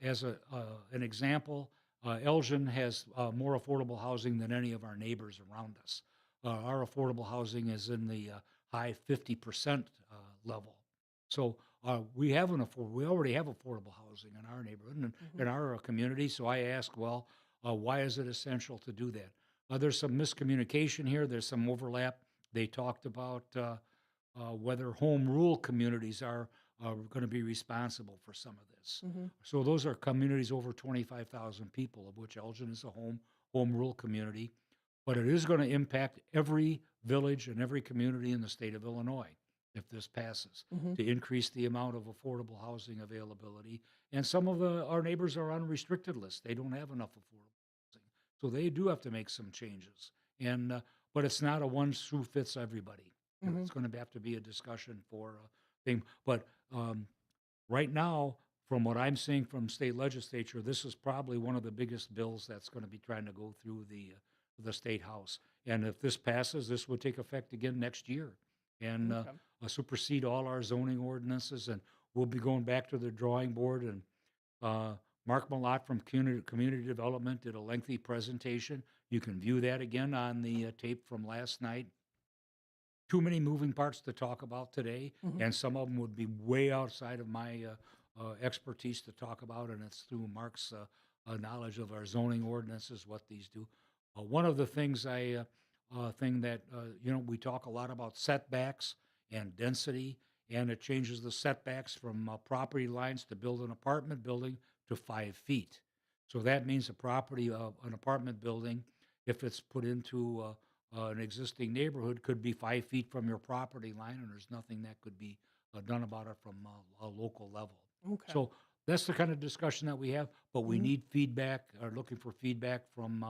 As an example, Elgin has more affordable housing than any of our neighbors around us. Our affordable housing is in the high 50% level. So we already have affordable housing in our neighborhood and in our community. So I ask, well, why is it essential to do that? There's some miscommunication here. There's some overlap. They talked about whether home rule communities are going to be responsible for some of this. So those are communities over 25,000 people, of which Elgin is a home rule community. But it is going to impact every village and every community in the state of Illinois if this passes, to increase the amount of affordable housing availability. And some of our neighbors are on restricted lists. They don't have enough affordable housing. So they do have to make some changes. And but it's not a one shoe fits everybody. It's going to have to be a discussion for thing. But right now, from what I'm seeing from state legislature, this is probably one of the biggest bills that's going to be trying to go through the state house. And if this passes, this would take effect again next year and supersede all our zoning ordinances. And we'll be going back to the drawing board. And Mark Malott from Community Development did a lengthy presentation. You can view that again on the tape from last night. Too many moving parts to talk about today, and some of them would be way outside of my expertise to talk about, and it's through Mark's knowledge of our zoning ordinances, what these do. One of the things we talk a lot about setbacks and density, and it changes the setbacks from property lines to build an apartment building to 5 feet. So that means an apartment building, if it's put into an existing neighborhood, could be 5 feet from your property line, and there's nothing that could be done about it from a local level. So that's the kind of discussion that we have, but we need feedback, or looking for feedback from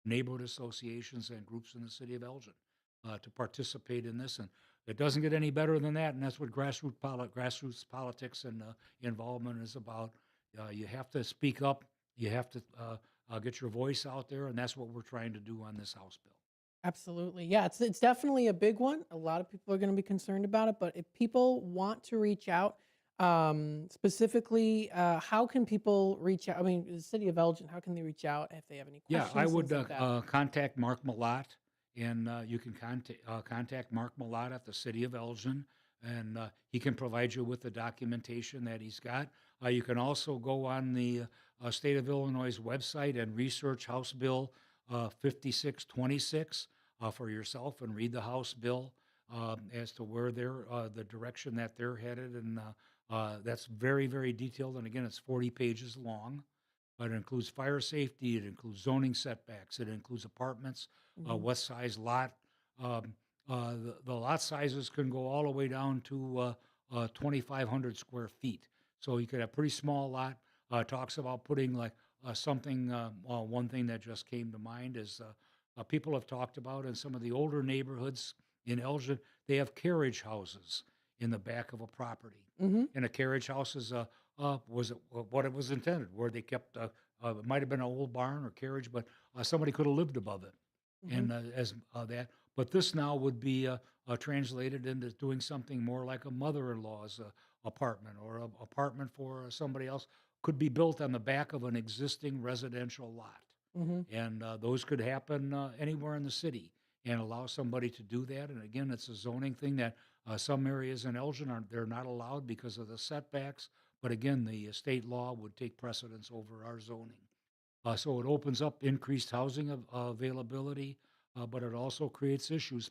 neighborhood associations and groups in the city of Elgin to participate in this. And it doesn't get any better than that, and that's what grassroots politics and involvement is about. You have to speak up. You have to get your voice out there, and that's what we're trying to do on this House bill. Absolutely. Yeah, it's definitely a big one. A lot of people are going to be concerned about it, but if people want to reach out, specifically, how can people reach out? I mean, the city of Elgin, how can they reach out if they have any questions? Yeah, I would things like that? contact Mark Malott, and you can contact Mark Malott at the city of Elgin, and he can provide you with the documentation that he's got. You can also go on the state of Illinois' website and research House Bill 5626 for yourself and read the House bill as to where the direction that they're headed. And that's very, very detailed. And again, it's 40 pages long. But it includes fire safety, it includes zoning setbacks, it includes apartments, what size lot. The lot sizes can go all the way down to 2,500 square feet. So you could have a pretty small lot. Talks about putting like one thing that just came to mind is people have talked about in some of the older neighborhoods in Elgin, they have carriage houses in the back of a property. And a carriage house is was what it was intended, where they kept, it might have been an old barn or carriage, but somebody could have lived above it. And as that, but this now would be translated into doing something more like a mother-in-law's apartment, or an apartment for somebody else, could be built on the back of an existing residential lot. And those could happen anywhere in the city, and allow somebody to do that. And again, it's a zoning thing that some areas in Elgin they're not allowed because of the setbacks. But again, the state law would take precedence over our zoning. So it opens up increased housing availability, but it also creates issues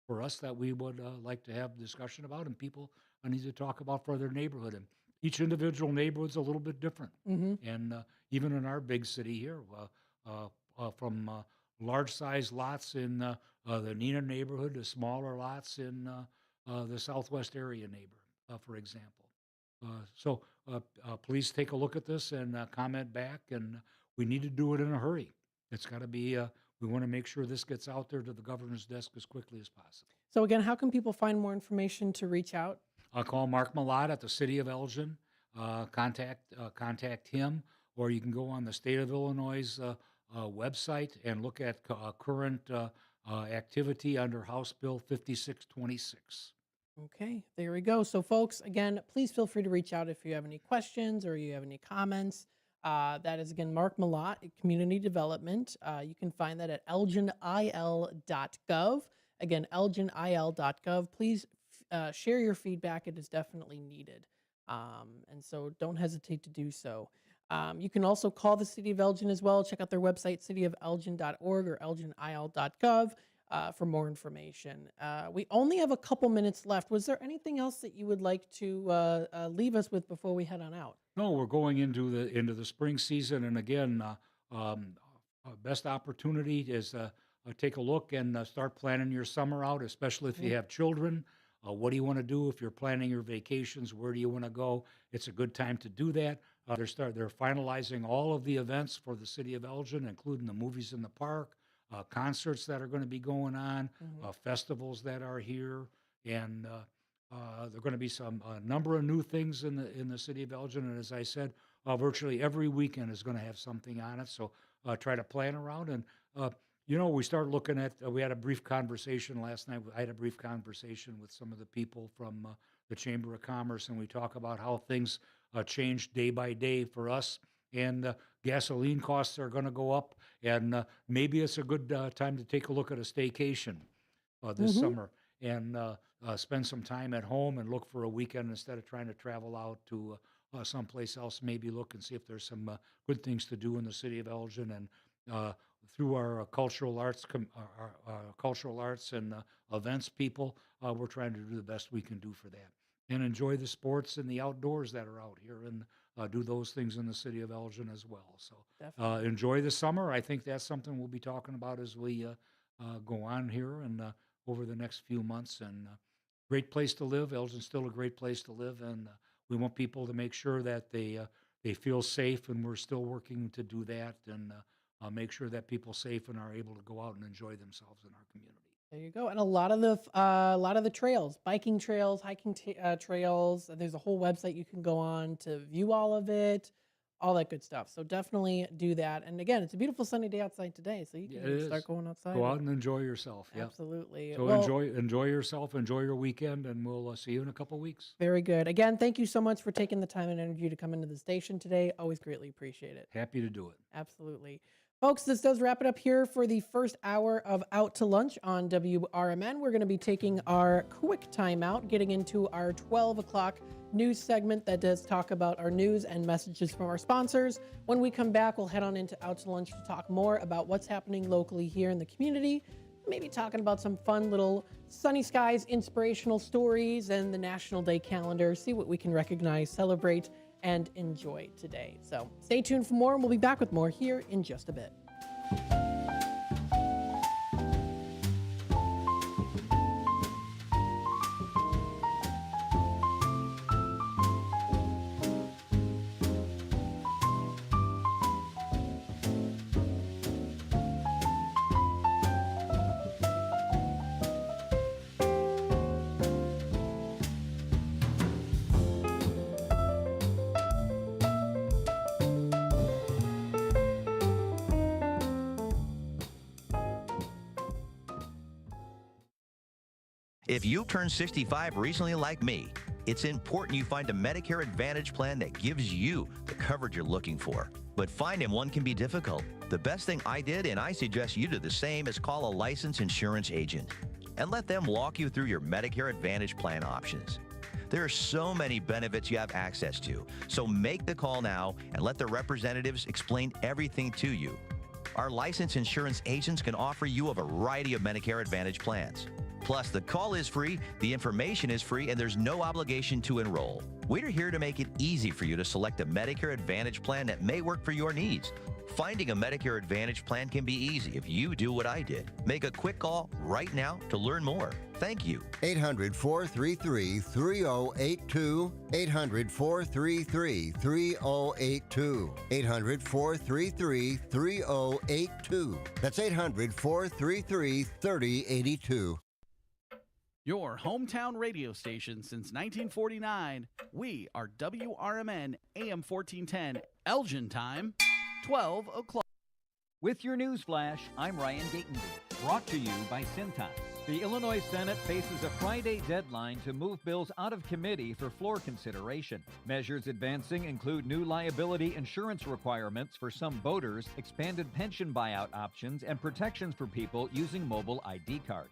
for us that we would like to have discussion about, and people need to talk about for their neighborhood. And each individual neighborhood's a little bit different. Mm-hmm. And even in our big city here, from large size lots in the Neenah neighborhood to smaller lots in the Southwest area neighborhood, for example. Please take a look at this and comment back. And we need to do it in a hurry. It's got to be. We want to make sure this gets out there to the governor's desk as quickly as possible. So again, how can people find more information to reach out? Call Mark Malott at the City of Elgin. Contact him, or you can go on the State of Illinois' website and look at current activity under House Bill 5626. Okay, there we go. So, folks, again, please feel free to reach out if you have any questions or you have any comments. That is, again, Mark Malott, Community Development. You can find that at elginil.gov. Again, elginil.gov. Please share your feedback. It is definitely needed. And so don't hesitate to do so. You can also call the City of Elgin as well. Check out their website, cityofelgin.org or elginil.gov. For more information. We only have a couple minutes left. Was there anything else that you would like to leave us with before we head on out? No, we're going into the spring season, and again, best opportunity is take a look and start planning your summer out, especially if you have children. What do you want to do if you're planning your vacations? Where do you want to go? It's a good time to do that. They're finalizing all of the events for the City of Elgin, including the movies in the park. Concerts that are going to be going on, festivals that are here, and there are going to be a number of new things in the City of Elgin. And as I said, virtually every weekend is going to have something on it. So try to plan around. And we start looking at. We had a brief conversation last night. I had a brief conversation with some of the people from the Chamber of Commerce, and we talk about how things change day by day for us. And gasoline costs are going to go up, and maybe it's a good time to take a look at a staycation this summer and spend some time at home and look for a weekend instead of trying to travel out to someplace else. Maybe look and see if there's some good things to do in the City of Elgin, and through our cultural arts and events people, we're trying to do the best we can do for that. And enjoy the sports and the outdoors that are out here, and do those things in the City of Elgin as well. So enjoy the summer. I think that's something we'll be talking about as we go on here and over the next few months. And great place to live. Elgin's still a great place to live, and we want people to make sure that they feel safe, and we're still working to do that and make sure that people safe and are able to go out and enjoy themselves in our community. There you go. And a lot of the trails, biking trails, hiking trails. There's a whole website you can go on to view all of it, all that good stuff. So definitely do that. And again, it's a beautiful sunny day outside today, so you can start going outside. Go out and enjoy yourself. Yep. Absolutely. So enjoy yourself, enjoy your weekend, and we'll see you in a couple of weeks. Very good. Again, thank you so much for taking the time and energy to come into the station today. Always greatly appreciate it. Happy to do it. Absolutely. Folks, this does wrap it up here for the first hour of Out to Lunch on WRMN. We're going to be taking our quick time out, getting into our 12 o'clock news segment that does talk about our news and messages from our sponsors. When we come back, we'll head on into Out to Lunch to talk more about what's happening locally here in the community, maybe talking about some fun little sunny skies, inspirational stories, and the National Day calendar, see what we can recognize, celebrate, and enjoy today. So stay tuned for more, and we'll be back with more here in just a bit. If you turned 65 recently like me, it's important you find a Medicare Advantage plan that gives you the coverage you're looking for. But finding one can be difficult. The best thing I did, and I suggest you do the same, is call a licensed insurance agent and let them walk you through your Medicare Advantage plan options. There are so many benefits you have access to, so make the call now and let the representatives explain everything to you. Our licensed insurance agents can offer you a variety of Medicare Advantage plans. Plus, the call is free, the information is free, and there's no obligation to enroll. We're here to make it easy for you to select a Medicare Advantage plan that may work for your needs. Finding a Medicare Advantage plan can be easy if you do what I did. Make a quick call right now to learn more. Thank you. 800-433-3082. 800-433-3082. 800-433-3082. That's 800-433-3082. Your hometown radio station since 1949. We are WRMN AM 1410, Elgin time, 12 o'clock. With your news flash, I'm Ryan Gatenby. Brought to you by Cintas. The Illinois Senate faces a Friday deadline to move bills out of committee for floor consideration. Measures advancing include new liability insurance requirements for some voters, expanded pension buyout options, and protections for people using mobile ID cards.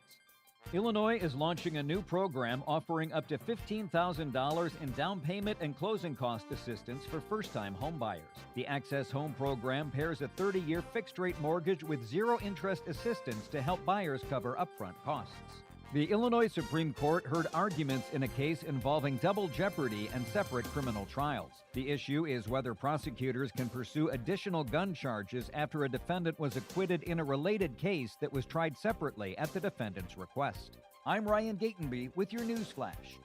Illinois is launching a new program offering up to $15,000 in down payment and closing cost assistance for first-time homebuyers. The Access Home program pairs a 30-year fixed-rate mortgage with zero-interest assistance to help buyers cover upfront costs. The Illinois Supreme Court heard arguments in a case involving double jeopardy and separate criminal trials. The issue is whether prosecutors can pursue additional gun charges after a defendant was acquitted in a related case that was tried separately at the defendant's request. I'm Ryan Gatenby with your news flash.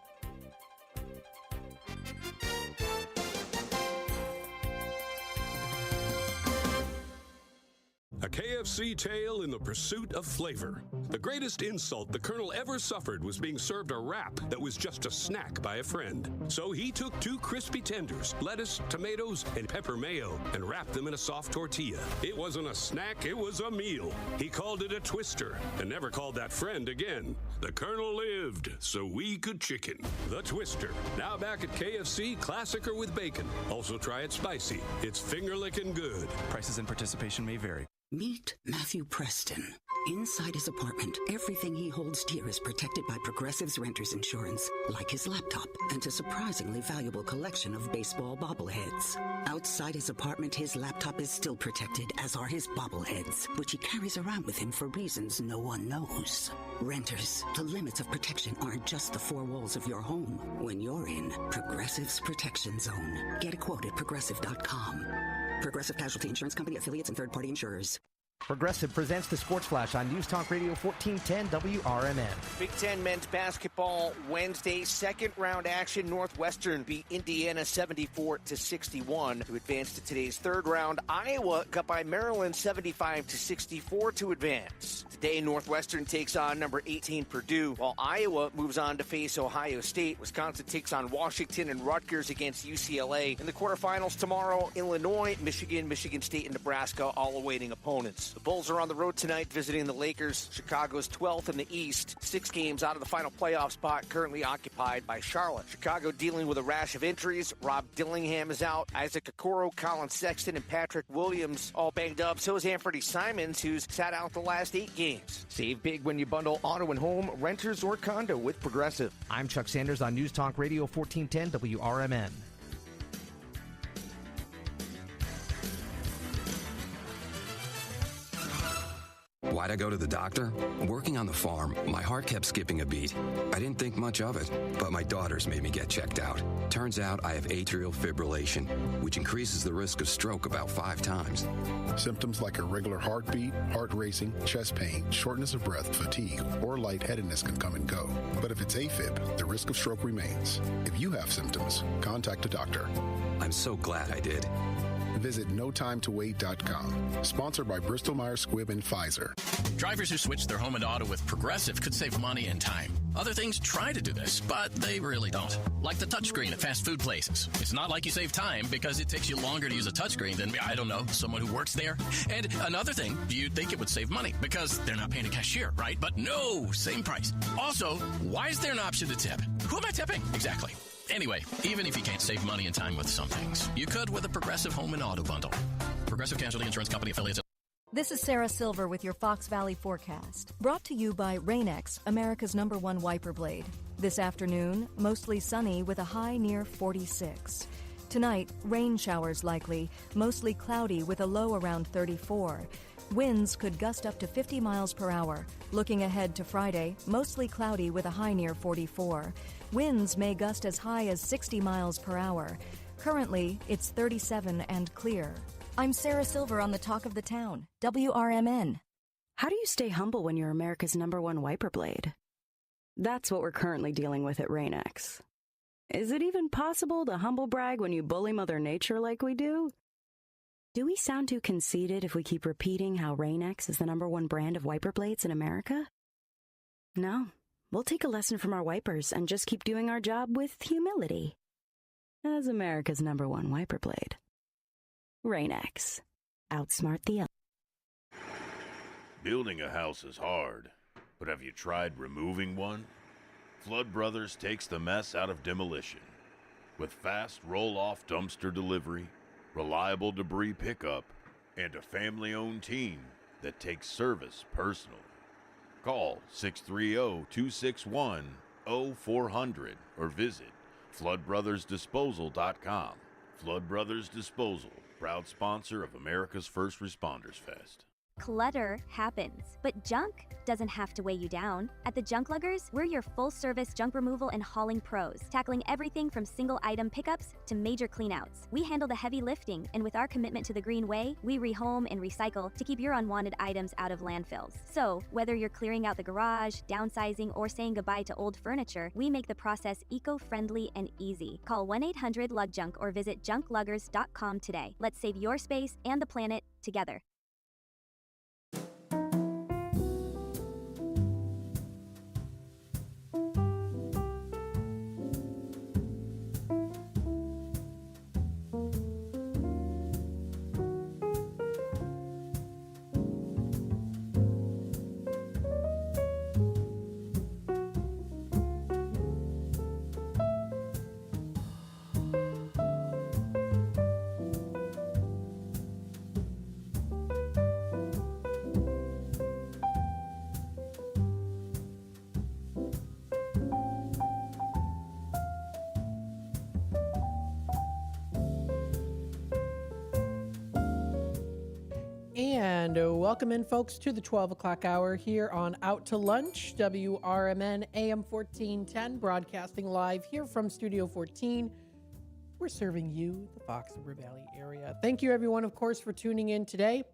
A KFC tale in the pursuit of flavor. The greatest insult the Colonel ever suffered was being served a wrap that was just a snack by a friend. So he took 2 crispy tenders, lettuce, tomatoes, and pepper mayo, and wrapped them in a soft tortilla. It wasn't a snack, it was a meal. He called it a twister, and never called that friend again. The Colonel lived, so we could chicken. The Twister, now back at KFC, classic or with bacon. Also try it spicy. It's finger-licking good. Prices and participation may vary. Meet Matthew Preston. Inside his apartment, everything he holds dear is protected by Progressive's Renter's Insurance, like his laptop and a surprisingly valuable collection of baseball bobbleheads. Outside his apartment, his laptop is still protected, as are his bobbleheads, which he carries around with him for reasons no one knows. Renters, the limits of protection aren't just the 4 walls of your home. When you're in Progressive's Protection Zone, get a quote at Progressive.com. Progressive Casualty Insurance Company, affiliates, and third-party insurers. Progressive presents the Sports Flash on News Talk Radio 1410 WRMN. Big Ten men's basketball Wednesday, second-round action. Northwestern beat Indiana 74-61 to advance to today's third round. Iowa got by Maryland 75-64 to advance. Today, Northwestern takes on number 18 Purdue, while Iowa moves on to face Ohio State. Wisconsin takes on Washington, and Rutgers against UCLA. In the quarterfinals tomorrow, Illinois, Michigan, Michigan State, and Nebraska all awaiting opponents. The Bulls are on the road tonight visiting the Lakers. Chicago's 12th in the East, 6 games out of the final playoff spot, currently occupied by Charlotte. Chicago dealing with a rash of injuries. Rob Dillingham is out. Isaac Okoro, Colin Sexton, and Patrick Williams all banged up. So is Anthony Simons, who's sat out the last 8 games. Save big when you bundle auto and home, renters, or condo with Progressive. I'm Chuck Sanders on News Talk Radio 1410 WRMN. Why'd I go to the doctor? Working on the farm, my heart kept skipping a beat. I didn't think much of it, but my daughters made me get checked out. Turns out I have atrial fibrillation, which increases the risk of stroke about 5 times. Symptoms like irregular heartbeat, heart racing, chest pain, shortness of breath, fatigue, or lightheadedness can come and go. But if it's AFib, the risk of stroke remains. If you have symptoms, contact a doctor. I'm so glad I did. Visit NoTimeToWait.com. Sponsored by Bristol-Myers Squibb and Pfizer. Drivers who switch their home and auto with Progressive could save money and time. Other things try to do this, but they really don't. Like the touchscreen at fast food places. It's not like you save time because it takes you longer to use a touchscreen than, I don't know, someone who works there. And another thing, you'd think it would save money because they're not paying a cashier, right? But no, same price. Also, why is there an option to tip? Who am I tipping? Exactly. Anyway, even if you can't save money and time with some things, you could with a Progressive home and auto bundle. Progressive Casualty Insurance Company affiliates. This is Sarah Silver with your Fox Valley forecast. Brought to you by Rain-X, America's #1 wiper blade. This afternoon, mostly sunny with a high near 46. Tonight, rain showers likely, mostly cloudy with a low around 34. Winds could gust up to 50 miles per hour. Looking ahead to Friday, mostly cloudy with a high near 44. Winds may gust as high as 60 miles per hour. Currently, it's 37 and clear. I'm Sarah Silver on the Talk of the Town, WRMN. How do you stay humble when you're America's #1 wiper blade? That's what we're currently dealing with at Rain-X. Is it even possible to humble brag when you bully Mother Nature like we do? Do we sound too conceited if we keep repeating how Rain-X is the #1 brand of wiper blades in America? No, we'll take a lesson from our wipers and just keep doing our job with humility. As America's #1 wiper blade. Rain-X. Outsmart the Building a house is hard, but have you tried removing one? Flood Brothers takes the mess out of demolition. With fast roll-off dumpster delivery, reliable debris pickup, and a family-owned team that takes service personally. Call 630-261-0400 or visit floodbrothersdisposal.com. Flood Brothers Disposal, proud sponsor of America's First Responders Fest. Clutter happens, but junk doesn't have to weigh you down. At the Junk Luggers, we're your full-service junk removal and hauling pros, tackling everything from single-item pickups to major cleanouts. We handle the heavy lifting, and with our commitment to the green way, we rehome and recycle to keep your unwanted items out of landfills. So, whether you're clearing out the garage, downsizing, or saying goodbye to old furniture, we make the process eco-friendly and easy. Call 1-800-LUG-JUNK or visit junkluggers.com today. Let's save your space and the planet together. And welcome in, folks, to the 12 o'clock hour here on Out to Lunch, WRMN AM 1410, broadcasting live here from Studio 14. We're serving you, the Fox River Valley area. Thank you, everyone, of course, for tuning in today,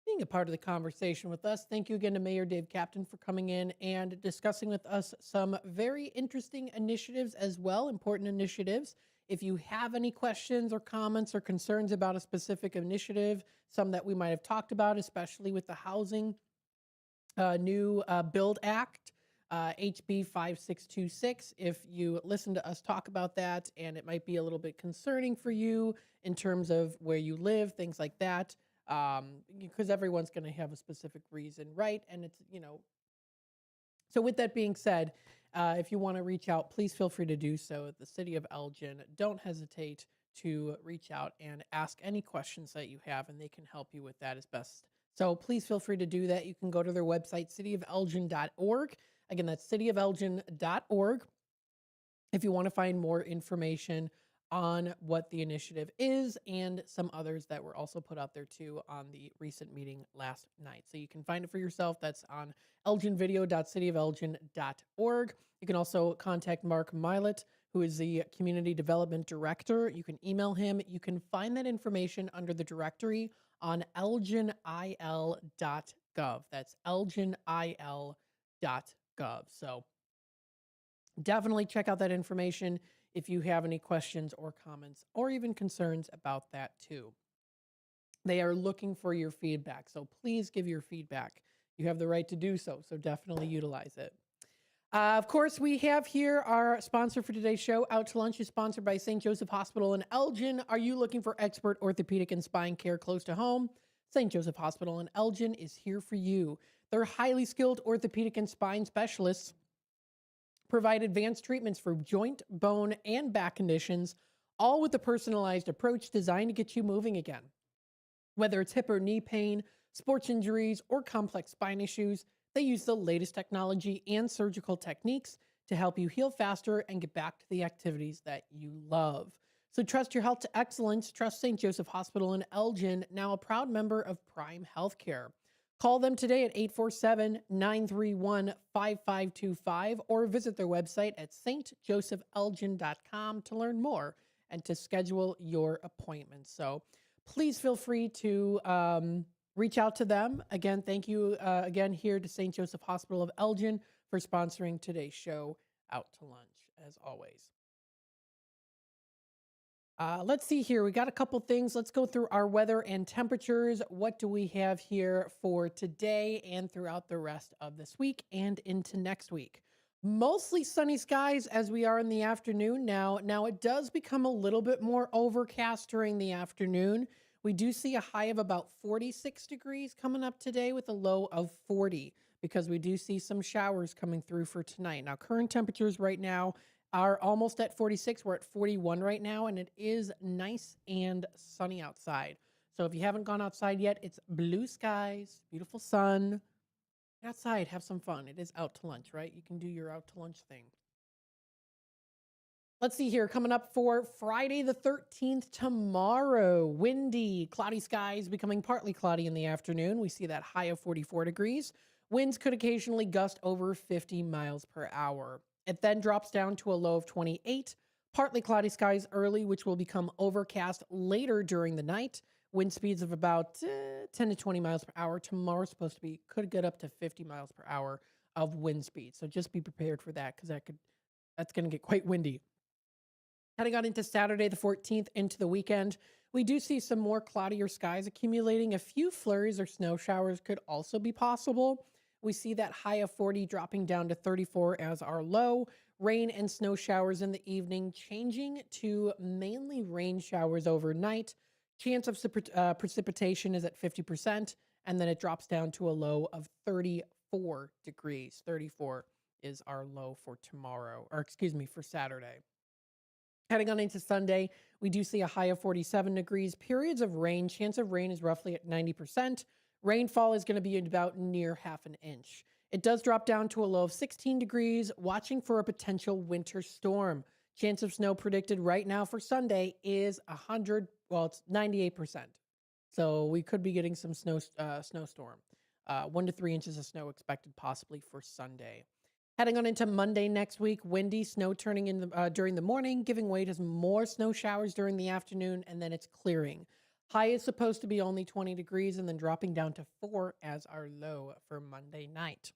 being a part of the conversation with us. Thank you again to Mayor Dave Captain for coming in and discussing with us some very interesting initiatives as well, important initiatives. If you have any questions or comments or concerns about a specific initiative, some that we might have talked about, especially with the housing new Build Act, HB 5626, if you listen to us talk about that and it might be a little bit concerning for you in terms of where you live, things like that, because everyone's going to have a specific reason, right? And it's, so with that being said, if you want to reach out, please feel free to do so. The city of Elgin, don't hesitate to reach out and ask any questions that you have, and they can help you with that as best. So please feel free to do that. You can go to their website, cityofelgin.org. Again, that's cityofelgin.org. If you want to find more information on what the initiative is and some others that were also put out there too on the recent meeting last night. So you can find it for yourself. That's on elginvideo.cityofelgin.org. You can also contact Mark Milet, who is the Community Development Director. You can email him. You can find that information under the directory on elginil.gov. That's elginil.gov. So definitely check out that information if you have any questions or comments or even concerns about that too. They are looking for your feedback, so please give your feedback. You have the right to do so, so definitely utilize it. Of course, we have here our sponsor for today's show. Out to Lunch is sponsored by St. Joseph Hospital in Elgin. Are you looking for expert orthopedic and spine care close to home? St. Joseph Hospital in Elgin is here for you. Their highly skilled orthopedic and spine specialists provide advanced treatments for joint, bone, and back conditions, all with a personalized approach designed to get you moving again. Whether it's hip or knee pain, sports injuries, or complex spine issues, they use the latest technology and surgical techniques to help you heal faster and get back to the activities that you love. So trust your health to excellence. Trust St. Joseph Hospital in Elgin, now a proud member of Prime Healthcare. Call them today at 847-931-5525 or visit their website at stjosephelgin.com to learn more and to schedule your appointment. So please feel free to reach out to them. Again, thank you again here to St. Joseph Hospital of Elgin for sponsoring today's show, Out to Lunch, as always. Let's see here. We got a couple things. Let's go through our weather and temperatures. What do we have here for today and throughout the rest of this week and into next week? Mostly sunny skies as we are in the afternoon now. Now, it does become a little bit more overcast during the afternoon. We do see a high of about 46 degrees coming up today with a low of 40 because we do see some showers coming through for tonight. Now, current temperatures right now are almost at 46. We're at 41 right now, and it is nice and sunny outside. So if you haven't gone outside yet, it's blue skies, beautiful sun. Get outside, have some fun. It is out to lunch, right? You can do your out to lunch thing. Let's see here. Coming up for Friday the 13th, tomorrow, windy, cloudy skies becoming partly cloudy in the afternoon. We see that high of 44 degrees. Winds could occasionally gust over 50 miles per hour. It then drops down to a low of 28. Partly cloudy skies early, which will become overcast later during the night. Wind speeds of about 10 to 20 miles per hour. Tomorrow's supposed to be, could get up to 50 miles per hour of wind speed. So just be prepared for that because that's going to get quite windy. Heading on into Saturday the 14th into the weekend, we do see some more cloudier skies accumulating. A few flurries or snow showers could also be possible. We see that high of 40 dropping down to 34 as our low. Rain and snow showers in the evening, changing to mainly rain showers overnight. Chance of precipitation is at 50%, and then it drops down to a low of 34 degrees. 34 is our low for tomorrow, or excuse me, for Saturday. Heading on into Sunday, we do see a high of 47 degrees. Periods of rain, chance of rain is roughly at 90%. Rainfall is going to be about near half an inch. It does drop down to a low of 16 degrees, watching for a potential winter storm. Chance of snow predicted right now for Sunday is it's 98%. So we could be getting some snowstorm. 1 to 3 inches of snow expected possibly for Sunday. Heading on into Monday next week, windy, snow turning in during the morning, giving way to more snow showers during the afternoon, and then it's clearing. High is supposed to be only 20 degrees and then dropping down to 4 as our low for Monday night.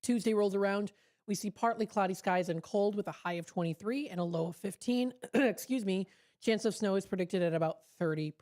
Tuesday rolls around. We see partly cloudy skies and cold with a high of 23 and a low of 15. Excuse me. Chance of snow is predicted at about 30%.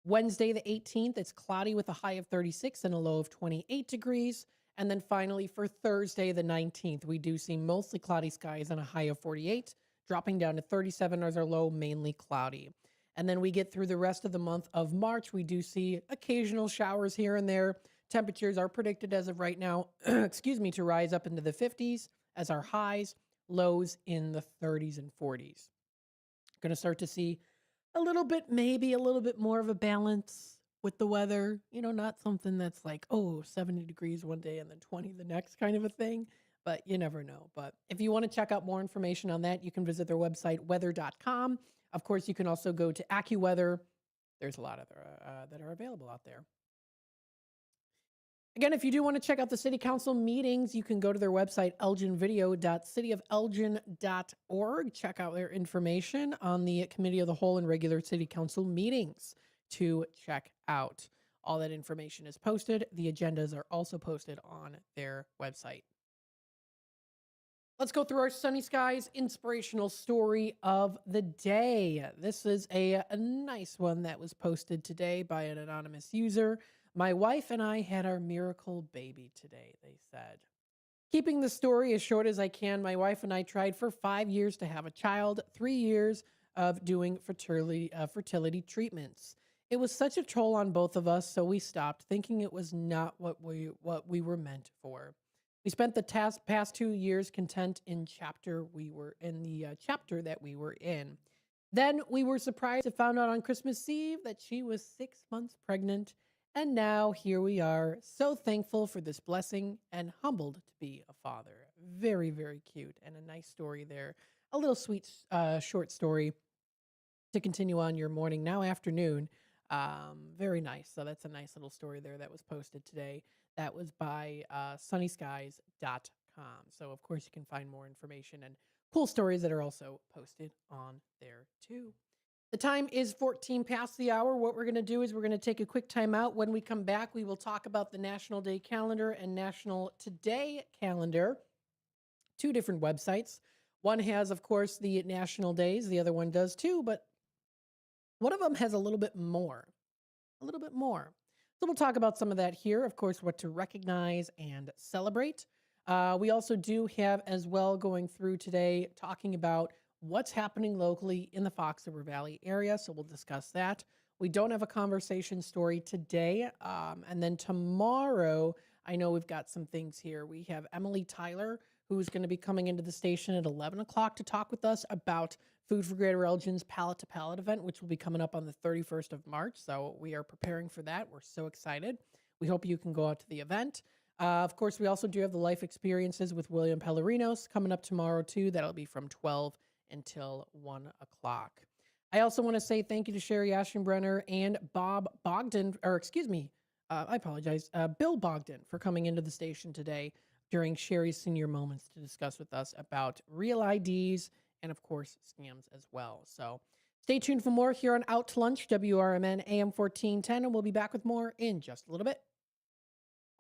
Wednesday, the 18th, it's cloudy with a high of 36 and a low of 28 degrees. And then finally for Thursday, the 19th, we do see mostly cloudy skies and a high of 48, dropping down to 37 as our low, mainly cloudy. And then we get through the rest of the month of March. We do see occasional showers here and there. Temperatures are predicted as of right now, to rise up into the 50s as our highs, lows in the 30s and 40s. Going to start to see maybe a little bit more of a balance with the weather. Not something that's like, 70 degrees one day and then 20 the next kind of a thing. But you never know. But if you want to check out more information on that, you can visit their website, weather.com. Of course, you can also go to AccuWeather. There's a lot of that are available out there. Again, if you do want to check out the city council meetings, you can go to their website, elginvideo.cityofelgin.org. Check out their information on the committee of the whole and regular city council meetings to check out. All that information is posted. The agendas are also posted on their website. Let's go through our sunny skies inspirational story of the day. This is a nice one that was posted today by an anonymous user. My wife and I had our miracle baby today, they said. Keeping the story as short as I can, my wife and I tried for 5 years to have a child, 3 years of doing fertility treatments. It was such a toll on both of us, so we stopped, thinking it was not what we were meant for. We spent the past 2 years content in the chapter that we were in. Then we were surprised to find out on Christmas Eve that she was 6 months pregnant. And now here we are, so thankful for this blessing and humbled to be a father. Very, very cute and a nice story there. A little sweet, short story to continue on your morning, now afternoon. Very nice. So that's a nice little story there that was posted today. That was by sunnyskies.com. So, of course, you can find more information and cool stories that are also posted on there, too. The time is 14 past the hour. What we're going to do is we're going to take a quick time out. When we come back, we will talk about the National Day calendar and National Today calendar. Two different websites. One has, of course, the national days. The other one does too, but one of them has a little bit more. So we'll talk about some of that here. Of course, what to recognize and celebrate. We also do have as well going through today talking about what's happening locally in the Fox River Valley area. So we'll discuss that. We don't have a conversation story today. And then tomorrow, I know we've got some things here. We have Emily Tyler, who's going to be coming into the station at 11 o'clock to talk with us about Food for Greater Elgin's Pallet to Pallet event, which will be coming up on the 31st of March. So we are preparing for that. We're so excited. We hope you can go out to the event. Of course, we also do have the life experiences with William Pellerinos coming up tomorrow, too. That'll be from 12 until 1 o'clock. I also want to say thank you to Sherry Aschenbrenner and Bill Bogdan for coming into the station today during Sherry's Senior Moments to discuss with us about real IDs and, of course, scams as well. So stay tuned for more here on Out to Lunch, WRMN AM 1410, and we'll be back with more in just a little bit.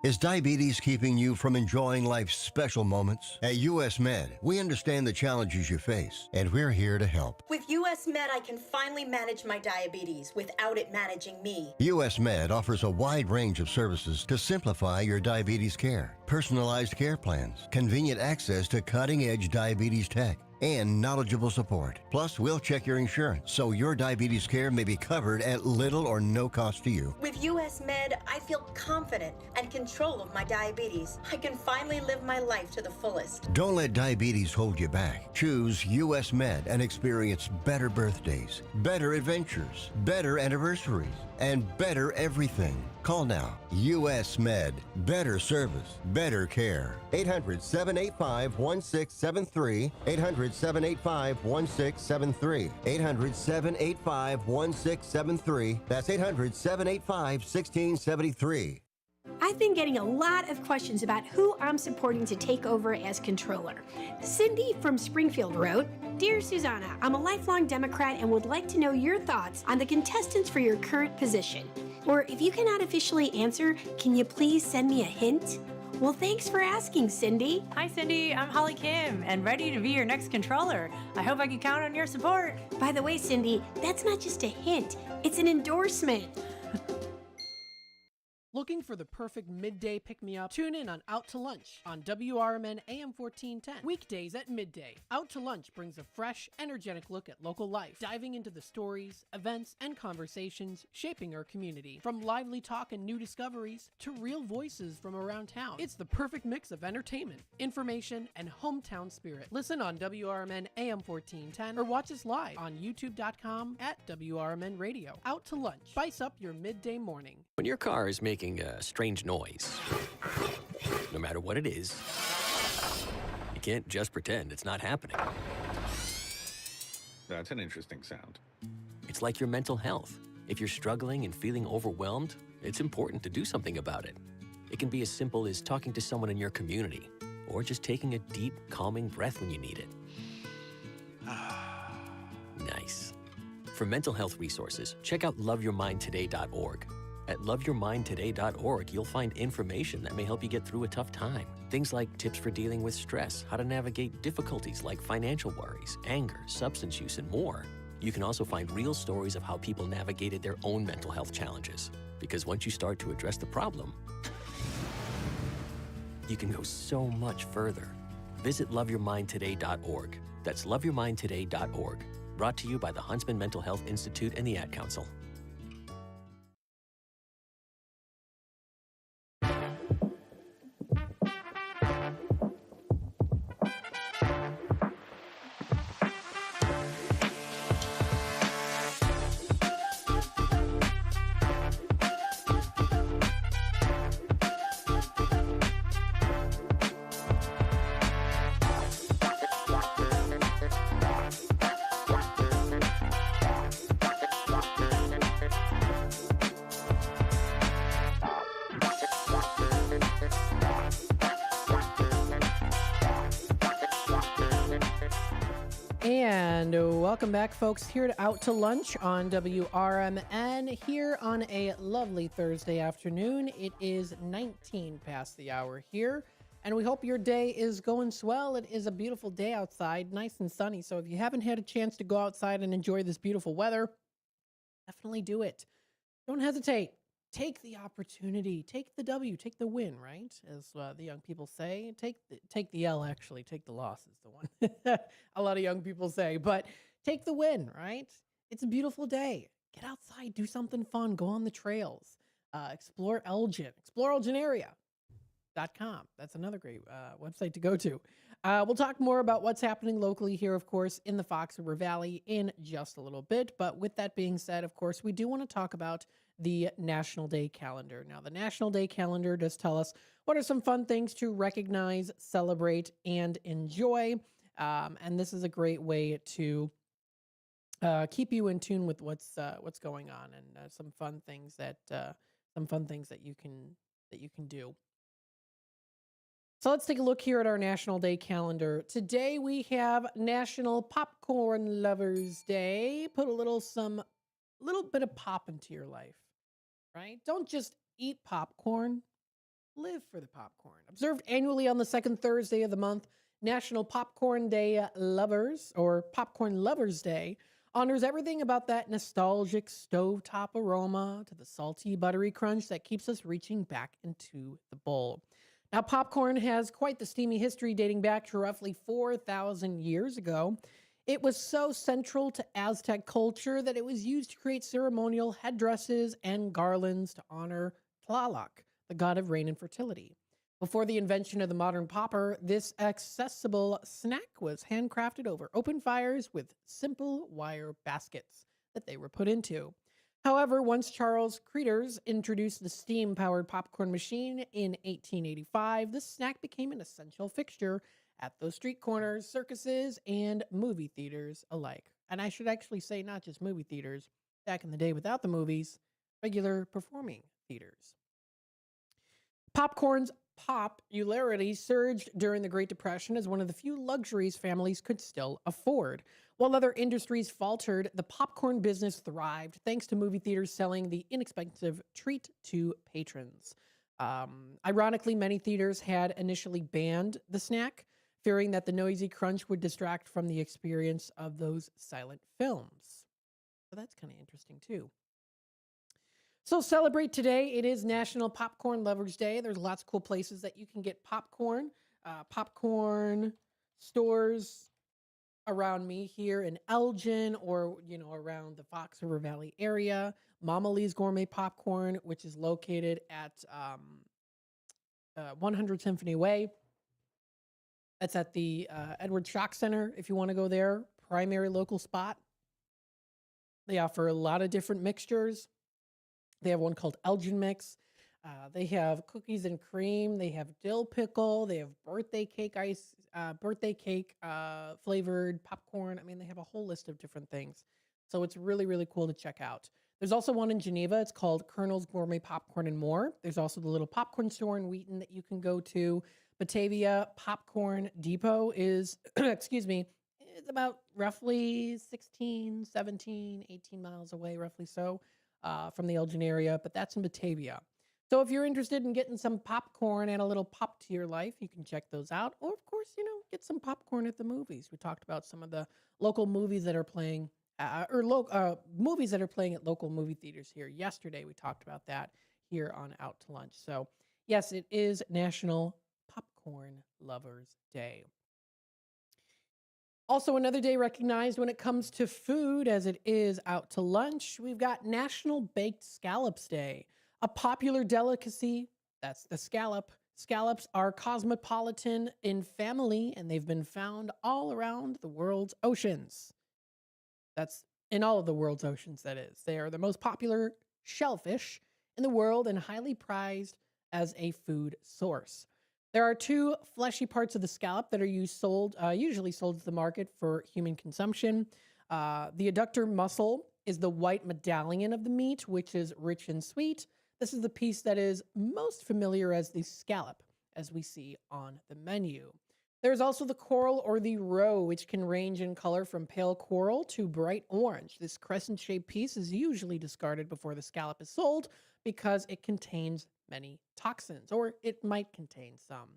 Is diabetes keeping you from enjoying life's special moments? At US Med, we understand the challenges you face, and we're here to help. With US Med, I can finally manage my diabetes without it managing me. US Med offers a wide range of services to simplify your diabetes care. Personalized care plans, convenient access to cutting-edge diabetes tech, and knowledgeable support. Plus, we'll check your insurance so your diabetes care may be covered at little or no cost to you. With US Med, I feel confident and control of my diabetes. I can finally live my life to the fullest. Don't let diabetes hold you back. Choose US Med and experience better birthdays, better adventures, better anniversaries, and better everything. Call now. US Med. Better service. Better care. 800-785-1673. 800-785-1673. 800-785-1673. That's 800-785-1673. I've been getting a lot of questions about who I'm supporting to take over as controller. Cindy from Springfield wrote, "Dear Susanna, I'm a lifelong Democrat and would like to know your thoughts on the contestants for your current position. Or if you cannot officially answer, can you please send me a hint?" Well, thanks for asking, Cindy. Hi, Cindy. I'm Holly Kim and ready to be your next controller. I hope I can count on your support. By the way, Cindy, that's not just a hint. It's an endorsement. Looking for the perfect midday pick-me-up? Tune in on Out to Lunch on WRMN AM 1410. Weekdays at midday. Out to Lunch brings a fresh, energetic look at local life, diving into the stories, events, and conversations shaping our community. From lively talk and new discoveries to real voices from around town. It's the perfect mix of entertainment, information, and hometown spirit. Listen on WRMN AM 1410 or watch us live on youtube.com at WRMN Radio. Out to Lunch. Spice up your midday morning. When your car is making a strange noise, no matter what it is, you can't just pretend it's not happening. That's an interesting sound. It's like your mental health. If you're struggling and feeling overwhelmed, it's important to do something about it. It can be as simple as talking to someone in your community, or just taking a deep, calming breath when you need it. Nice. For mental health resources, check out loveyourmindtoday.org. At loveyourmindtoday.org, you'll find information that may help you get through a tough time. Things like tips for dealing with stress, how to navigate difficulties like financial worries, anger, substance use, and more. You can also find real stories of how people navigated their own mental health challenges. Because once you start to address the problem, you can go so much further. Visit loveyourmindtoday.org. That's loveyourmindtoday.org. Brought to you by the Huntsman Mental Health Institute and the Ad Council. And welcome back, folks, here to Out to Lunch on WRMN here on a lovely Thursday afternoon. It is 19 past the hour here, and we hope your day is going swell. It is a beautiful day outside, nice and sunny. So if you haven't had a chance to go outside and enjoy this beautiful weather, definitely do it. Don't hesitate. Take the opportunity. Take the W. Take the win, right? As the young people say. Take the L, actually. Take the loss is the one. A lot of young people say. But take the win, right? It's a beautiful day. Get outside. Do something fun. Go on the trails. Explore Elgin. Explore Elgin area. .com. That's another great website to go to. We'll talk more about what's happening locally here, of course, in the Fox River Valley in just a little bit. But with that being said, of course, we do want to talk about the National Day Calendar. Now, the National Day Calendar does tell us what are some fun things to recognize, celebrate, and enjoy. And this is a great way to keep you in tune with what's going on, and some fun things that you can do. So let's take a look here at our National Day calendar. Today we have National Popcorn Lovers Day. Put a little bit of pop into your life, right? Don't just eat popcorn. Live for the popcorn. Observed annually on the second Thursday of the month, National Popcorn Day Lovers, or Popcorn Lovers Day, honors everything about that nostalgic stovetop aroma to the salty, buttery crunch that keeps us reaching back into the bowl. Now, popcorn has quite the steamy history dating back to roughly 4,000 years ago. It was so central to Aztec culture that it was used to create ceremonial headdresses and garlands to honor Tlaloc, the god of rain and fertility. Before the invention of the modern popper, this accessible snack was handcrafted over open fires with simple wire baskets that they were put into. However, once Charles Creters introduced the steam-powered popcorn machine in 1885, the snack became an essential fixture at those street corners, circuses, and movie theaters alike. And I should actually say not just movie theaters. Back in the day without the movies, regular performing theaters. Popcorn's popularity surged during the Great Depression as one of the few luxuries families could still afford. While other industries faltered, the popcorn business thrived thanks to movie theaters selling the inexpensive treat to patrons. Ironically, many theaters had initially banned the snack, fearing that the noisy crunch would distract from the experience of those silent films. So that's kind of interesting too. So celebrate today. It is National Popcorn Lovers Day. There's lots of cool places that you can get popcorn. Popcorn stores around me here in Elgin, or around the Fox River Valley area. Mama Lee's Gourmet Popcorn, which is located at 100 Symphony Way. That's at the Edward Shock Center. If you want to go there, primary local spot. They offer a lot of different mixtures. They have one called Elgin Mix. They have cookies and cream. They have dill pickle. They have birthday cake flavored popcorn. I mean, they have a whole list of different things. So it's really, really cool to check out. There's also one in Geneva. It's called Colonel's Gourmet Popcorn and More. There's also the little popcorn store in Wheaton that you can go to. Batavia Popcorn Depot is, excuse me, it's about roughly 16, 17, 18 miles away, roughly so, from the Elgin area, but that's in Batavia. So if you're interested in getting some popcorn and a little pop to your life, you can check those out. Or, of course, get some popcorn at the movies. We talked about some of the local movies that are playing, movies that are playing at local movie theaters here. Yesterday, we talked about that here on Out to Lunch. So, yes, it is National Popcorn Lovers Day. Also, another day recognized when it comes to food, as it is Out to Lunch, we've got National Baked Scallops Day. A popular delicacy, that's the scallop. Scallops are cosmopolitan in family, and they've been found all around the world's oceans. That's in all of the world's oceans, that is. They are the most popular shellfish in the world and highly prized as a food source. There are two fleshy parts of the scallop that are usually sold to the market for human consumption. The adductor muscle is the white medallion of the meat, which is rich and sweet. This is the piece that is most familiar as the scallop, as we see on the menu. There's also the coral or the roe, which can range in color from pale coral to bright orange. This crescent-shaped piece is usually discarded before the scallop is sold because it contains many toxins, or it might contain some.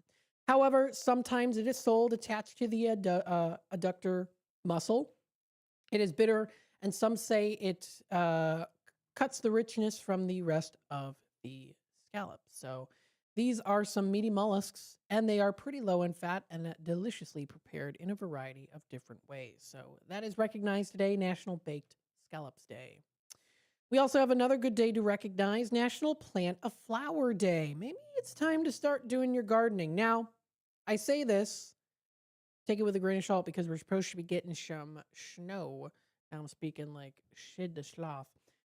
However, sometimes it is sold attached to the adductor muscle. It is bitter, and some say it cuts the richness from the rest of the scallop. So these are some meaty mollusks, and they are pretty low in fat and deliciously prepared in a variety of different ways. So that is recognized today, National Baked Scallops Day. We also have another good day to recognize, National Plant a Flower Day. Maybe it's time to start doing your gardening. Now, I say this, take it with a grain of salt because we're supposed to be getting some snow. Now I'm speaking like shit the sloth.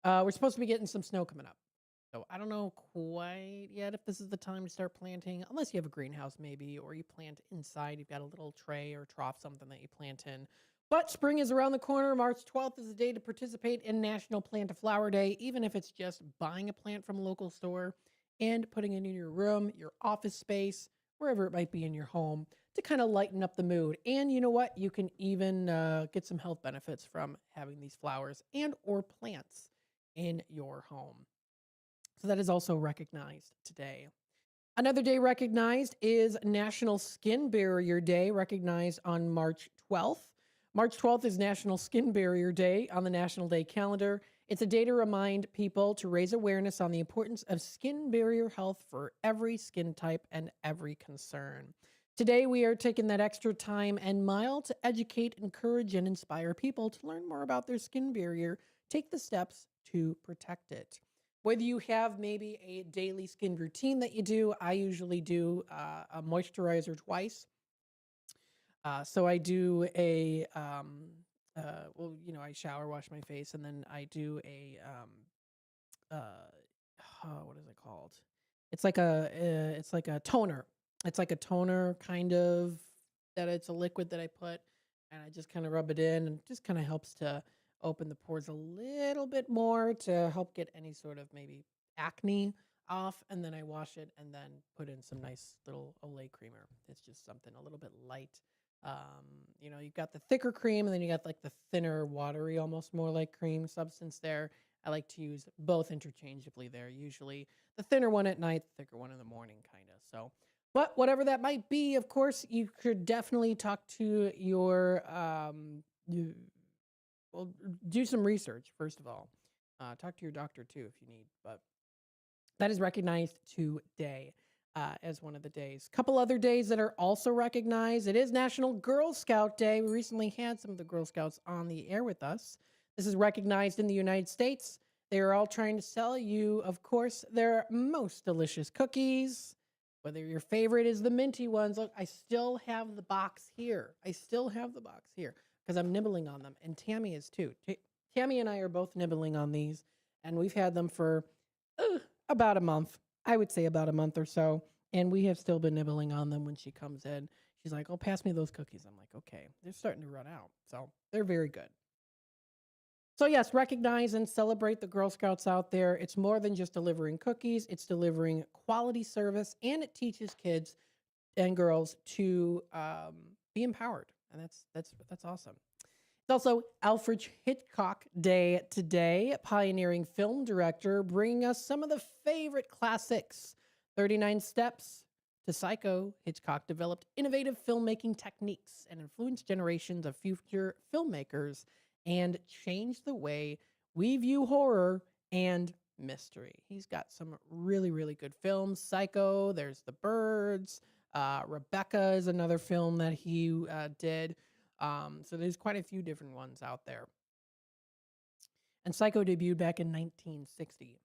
We're supposed to be getting some snow coming up. So I don't know quite yet if this is the time to start planting, unless you have a greenhouse maybe, or you plant inside. You've got a little tray or trough, something that you plant in. But spring is around the corner. March 12th is the day to participate in National Plant a Flower Day, even if it's just buying a plant from a local store and putting it in your room, your office space, wherever it might be in your home, to kind of lighten up the mood. And you know what? You can even get some health benefits from having these flowers and or plants in your home. So that is also recognized today. Another day recognized is National Skin Barrier Day, recognized on March 12th. March 12th is National Skin Barrier Day on the National Day calendar. It's a day to remind people to raise awareness on the importance of skin barrier health for every skin type and every concern. Today, we are taking that extra time and mile to educate, encourage, and inspire people to learn more about their skin barrier, take the steps to protect it. Whether you have maybe a daily skin routine that you do, I usually do a moisturizer twice. So I do a, I shower, wash my face, and then I do a, what is it called? It's like a toner. It's like a toner kind of, that it's a liquid that I put, and I just kind of rub it in, and it just kind of helps to open the pores a little bit more to help get any sort of maybe acne off. And then I wash it and then put in some nice little Olay creamer. It's just something a little bit light. You've got the thicker cream, and then you got like the thinner, watery, almost more like cream substance there. I like to use both interchangeably there. Usually the thinner one at night, the thicker one in the morning, kind of. So, but whatever that might be, of course, you could definitely talk to your, do some research, first of all. Talk to your doctor, too, if you need. But that is recognized today as one of the days. A couple other days that are also recognized. It is National Girl Scout Day. We recently had some of the Girl Scouts on the air with us. This is recognized in the United States. They are all trying to sell you, of course, their most delicious cookies. Whether your favorite is the minty ones. Look, I still have the box here. Because I'm nibbling on them, and Tammy is too. Tammy and I are both nibbling on these, and we've had them for about a month. I would say about a month or so, and we have still been nibbling on them when she comes in. She's like, "Oh, pass me those cookies." I'm like, "Okay." They're starting to run out, so they're very good. So yes, recognize and celebrate the Girl Scouts out there. It's more than just delivering cookies. It's delivering quality service, and it teaches kids and girls to be empowered. And that's awesome. It's also Alfred Hitchcock Day today, pioneering film director, bringing us some of the favorite classics. 39 Steps to Psycho, Hitchcock developed innovative filmmaking techniques and influenced generations of future filmmakers and changed the way we view horror and mystery. He's got some really, really good films. Psycho, there's The Birds, Rebecca is another film that he did. So there's quite a few different ones out there. And Psycho debuted back in 1960.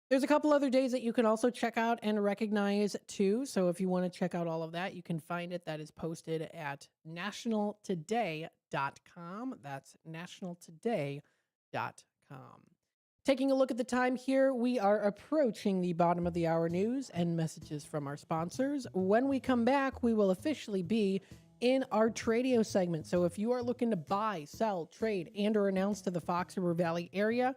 There's a couple other days that you can also check out and recognize too. So if you want to check out all of that, you can find it. That is posted at nationaltoday.com. That's nationaltoday.com. Taking a look at the time here, we are approaching the bottom of the hour news and messages from our sponsors. When we come back, we will officially be in our Tradio segment. So if you are looking to buy, sell, trade, and or announce to the Fox River Valley area,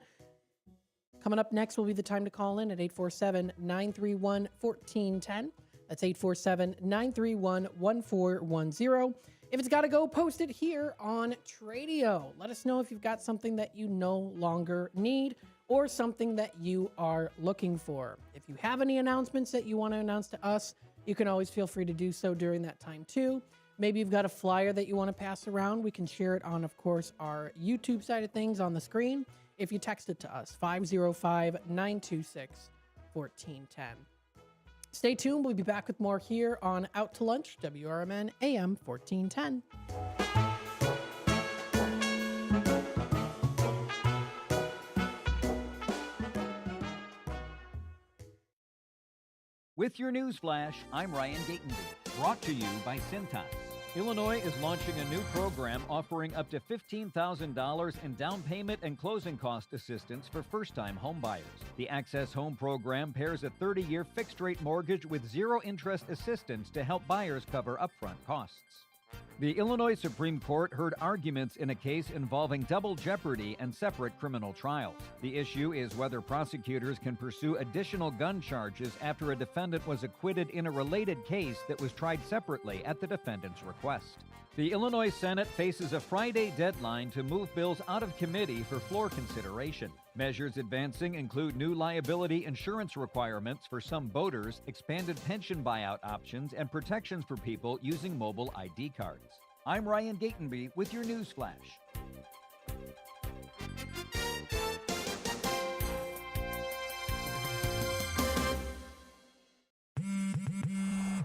coming up next will be the time to call in at 847-931-1410. That's 847-931-1410. If it's got to go, post it here on Tradio. Let us know if you've got something that you no longer need or something that you are looking for. If you have any announcements that you want to announce to us, you can always feel free to do so during that time too. Maybe you've got a flyer that you want to pass around. We can share it on, of course, our YouTube side of things on the screen. If you text it to us, 505-926-1410. Stay tuned. We'll be back with more here on Out to Lunch, WRMN AM 1410. With your news flash, I'm Ryan Gatenby, brought to you by Cintas. Illinois is launching a new program offering up to $15,000 in down payment and closing cost assistance for first-time home buyers. The Access Home program pairs a 30-year fixed-rate mortgage with zero interest assistance to help buyers cover upfront costs. The Illinois Supreme Court heard arguments in a case involving double jeopardy and separate criminal trials. The issue is whether prosecutors can pursue additional gun charges after a defendant was acquitted in a related case that was tried separately at the defendant's request. The Illinois Senate faces a Friday deadline to move bills out of committee for floor consideration. Measures advancing include new liability insurance requirements for some boaters, expanded pension buyout options, and protections for people using mobile ID cards. I'm Ryan Gatenby with your news flash.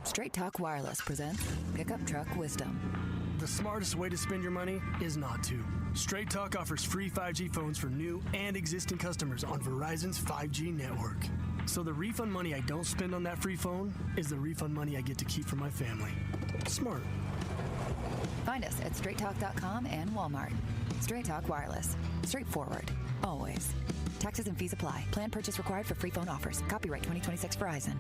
Straight Talk Wireless presents Pickup Truck Wisdom. The smartest way to spend your money is not to. Straight Talk offers free 5G phones for new and existing customers on Verizon's 5G network. So the refund money I don't spend on that free phone is the refund money I get to keep for my family. Smart. Find us at straighttalk.com and Walmart. Straight Talk Wireless. Straightforward. Always. Taxes and fees apply. Plan purchase required for free phone offers. Copyright 2026 Verizon.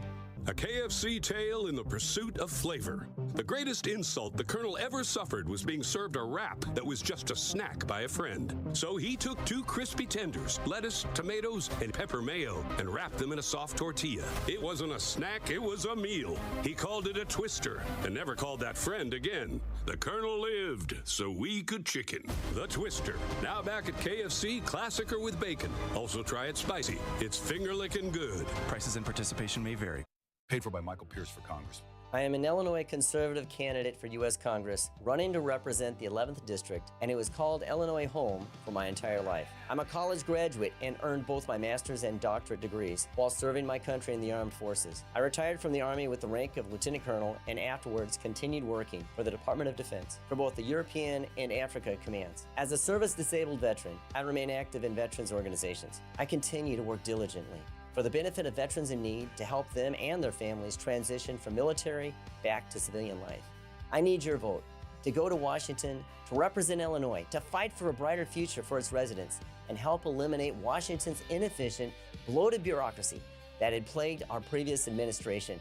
A KFC tale in the pursuit of flavor. The greatest insult the Colonel ever suffered was being served a wrap that was just a snack by a friend. So he took 2 crispy tenders, lettuce, tomatoes, and pepper mayo, and wrapped them in a soft tortilla. It wasn't a snack, it was a meal. He called it a twister, and never called that friend again. The Colonel lived, so we could chicken. The Twister, now back at KFC, classic or with bacon. Also try it spicy. It's finger-licking good. Prices and participation may vary. Paid for by Michael Pierce for Congress. I am an Illinois conservative candidate for U.S. Congress, running to represent the 11th District, and it was called Illinois home for my entire life. I'm a college graduate and earned both my master's and doctorate degrees while serving my country in the armed forces. I retired from the Army with the rank of Lieutenant Colonel and afterwards continued working for the Department of Defense for both the European and Africa commands. As a service-disabled veteran, I remain active in veterans organizations. I continue to work diligently for the benefit of veterans in need to help them and their families transition from military back to civilian life. I need your vote to go to Washington to represent Illinois, to fight for a brighter future for its residents, and help eliminate Washington's inefficient, bloated bureaucracy that had plagued our previous administration.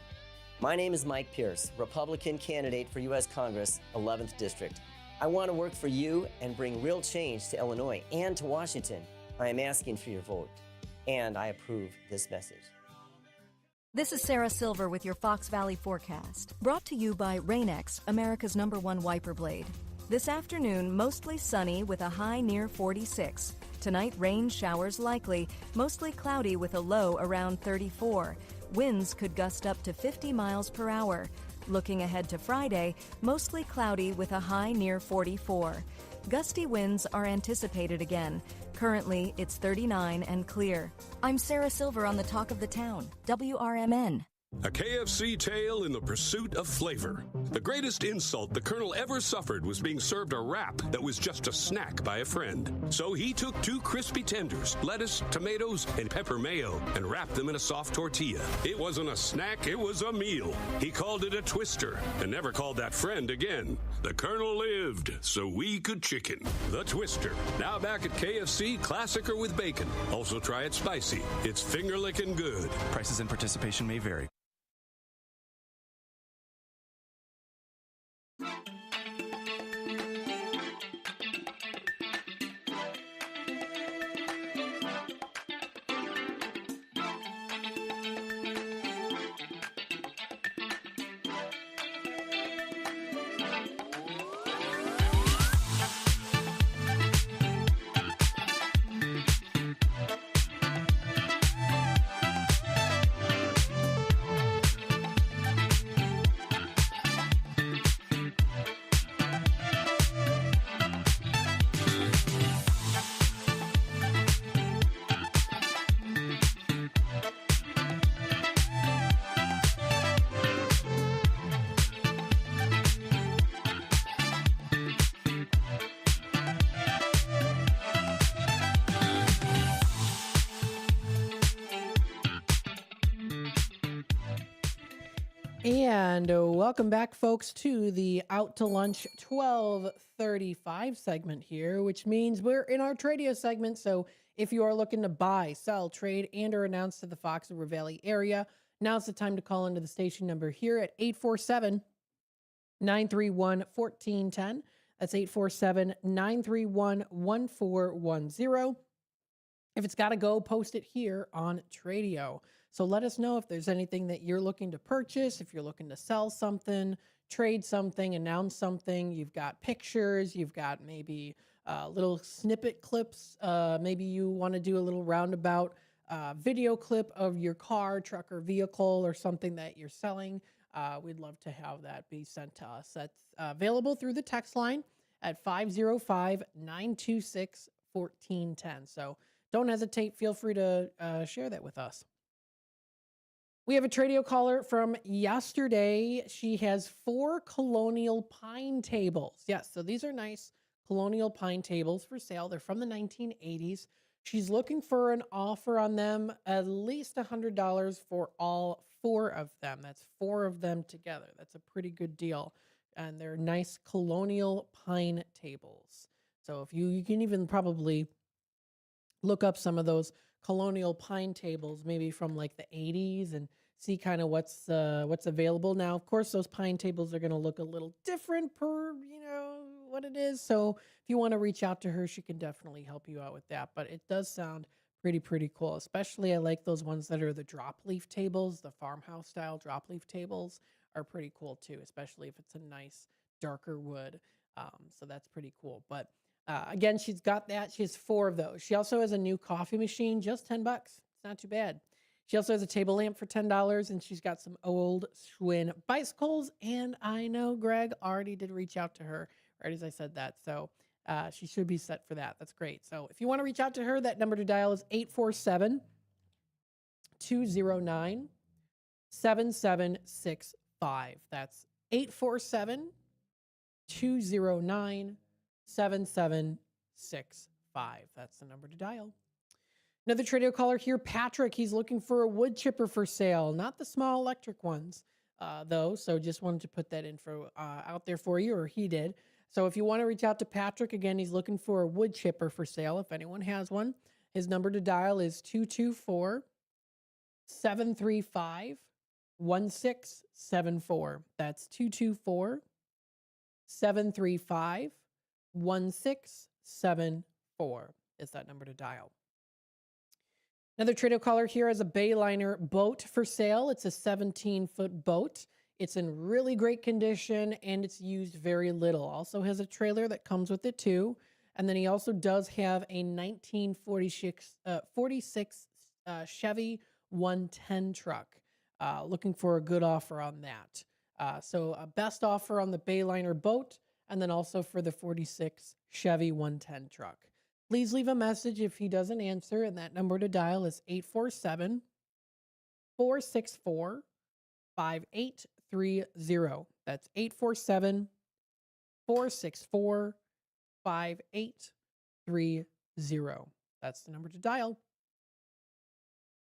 My name is Mike Pierce, Republican candidate for U.S. Congress, 11th District. I want to work for you and bring real change to Illinois and to Washington. I am asking for your vote. And I approve this message. This is Sarah Silver with your Fox Valley forecast, brought to you by Rain-X, America's #1 wiper blade. This afternoon, mostly sunny with a high near 46. Tonight, rain showers likely, mostly cloudy with a low around 34. Winds could gust up to 50 miles per hour. Looking ahead to Friday, mostly cloudy with a high near 44. Gusty winds are anticipated again. Currently, it's 39 and clear. I'm Sarah Silver on the Talk of the Town, WRMN. A KFC tale in the pursuit of flavor. The greatest insult the Colonel ever suffered was being served a wrap that was just a snack by a friend. So he took 2 crispy tenders, lettuce, tomatoes, and pepper mayo, and wrapped them in a soft tortilla. It wasn't a snack, it was a meal. He called it a twister, and never called that friend again. The Colonel lived, so we could chicken. The Twister, now back at KFC, classic or with bacon. Also try it spicy. It's finger-licking good. Prices and participation may vary. And welcome back, folks, to the Out to Lunch 12:35 segment here, which means we're in our Tradio segment. So if you are looking to buy, sell, trade, and or announce to the Fox River Valley area, now's the time to call into the station number here at 847-931-1410. That's 847-931-1410. If it's got to go, post it here on Tradio. So let us know if there's anything that you're looking to purchase, if you're looking to sell something, trade something, announce something. You've got pictures, you've got maybe little snippet clips. Maybe you want to do a little roundabout video clip of your car, truck, or vehicle or something that you're selling. We'd love to have that be sent to us. That's available through the text line at 505-926-1410. So don't hesitate. Feel free to share that with us. We have a Tradio caller from yesterday. She has 4 colonial pine tables. Yes, so these are nice colonial pine tables for sale. They're from the 1980s. She's looking for an offer on them, at least $100 for all 4 of them. That's 4 of them together. That's a pretty good deal. And they're nice colonial pine tables. So if you can even probably look up some of those colonial pine tables, maybe from like the 80s, and see kind of what's available now. Of course, those pine tables are going to look a little different per, what it is. So if you want to reach out to her, she can definitely help you out with that. But it does sound pretty cool. Especially I like those ones that are the drop leaf tables. The farmhouse style drop leaf tables are pretty cool too, especially if it's a nice darker wood. So that's pretty cool. But again, she's got that. She has 4 of those. She also has a new coffee machine, just $10. It's not too bad. She also has a table lamp for $10, and she's got some old Schwinn bicycles. And I know Greg already did reach out to her right as I said that. So she should be set for that. That's great. So if you want to reach out to her, that number to dial is 847-209-7765. That's 847-209-7765. That's the number to dial. Another Tradio caller here, Patrick. He's looking for a wood chipper for sale, not the small electric ones, though. So just wanted to put that info out there for you, or he did. So if you want to reach out to Patrick, again, he's looking for a wood chipper for sale. If anyone has one, his number to dial is 224-735-1674. That's 224-735-1674 is that number to dial. Another Tradio caller here has a Bayliner boat for sale. It's a 17-foot boat. It's in really great condition, and it's used very little. Also has a trailer that comes with it, too. And then he also does have a 1946 Chevy 110 truck. Looking for a good offer on that. So a best offer on the Bayliner boat, and then also for the 46 Chevy 110 truck. Please leave a message if he doesn't answer, and that number to dial is 847-464-5830. That's 847-464-5830. That's the number to dial.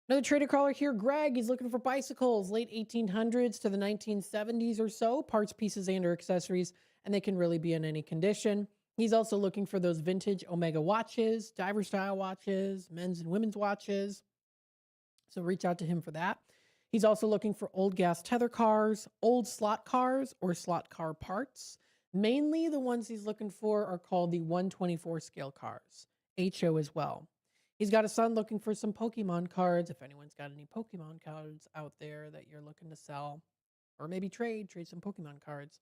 Another Tradio caller here, Greg. He's looking for bicycles, late 1800s to the 1970s or so, parts, pieces, and or accessories, and they can really be in any condition. He's also looking for those vintage Omega watches, diver style watches, men's and women's watches. So reach out to him for that. He's also looking for old gas tether cars, old slot cars, or slot car parts. Mainly the ones he's looking for are called the 124 scale cars, HO as well. He's got a son looking for some Pokemon cards. If anyone's got any Pokemon cards out there that you're looking to sell, or maybe trade some Pokemon cards.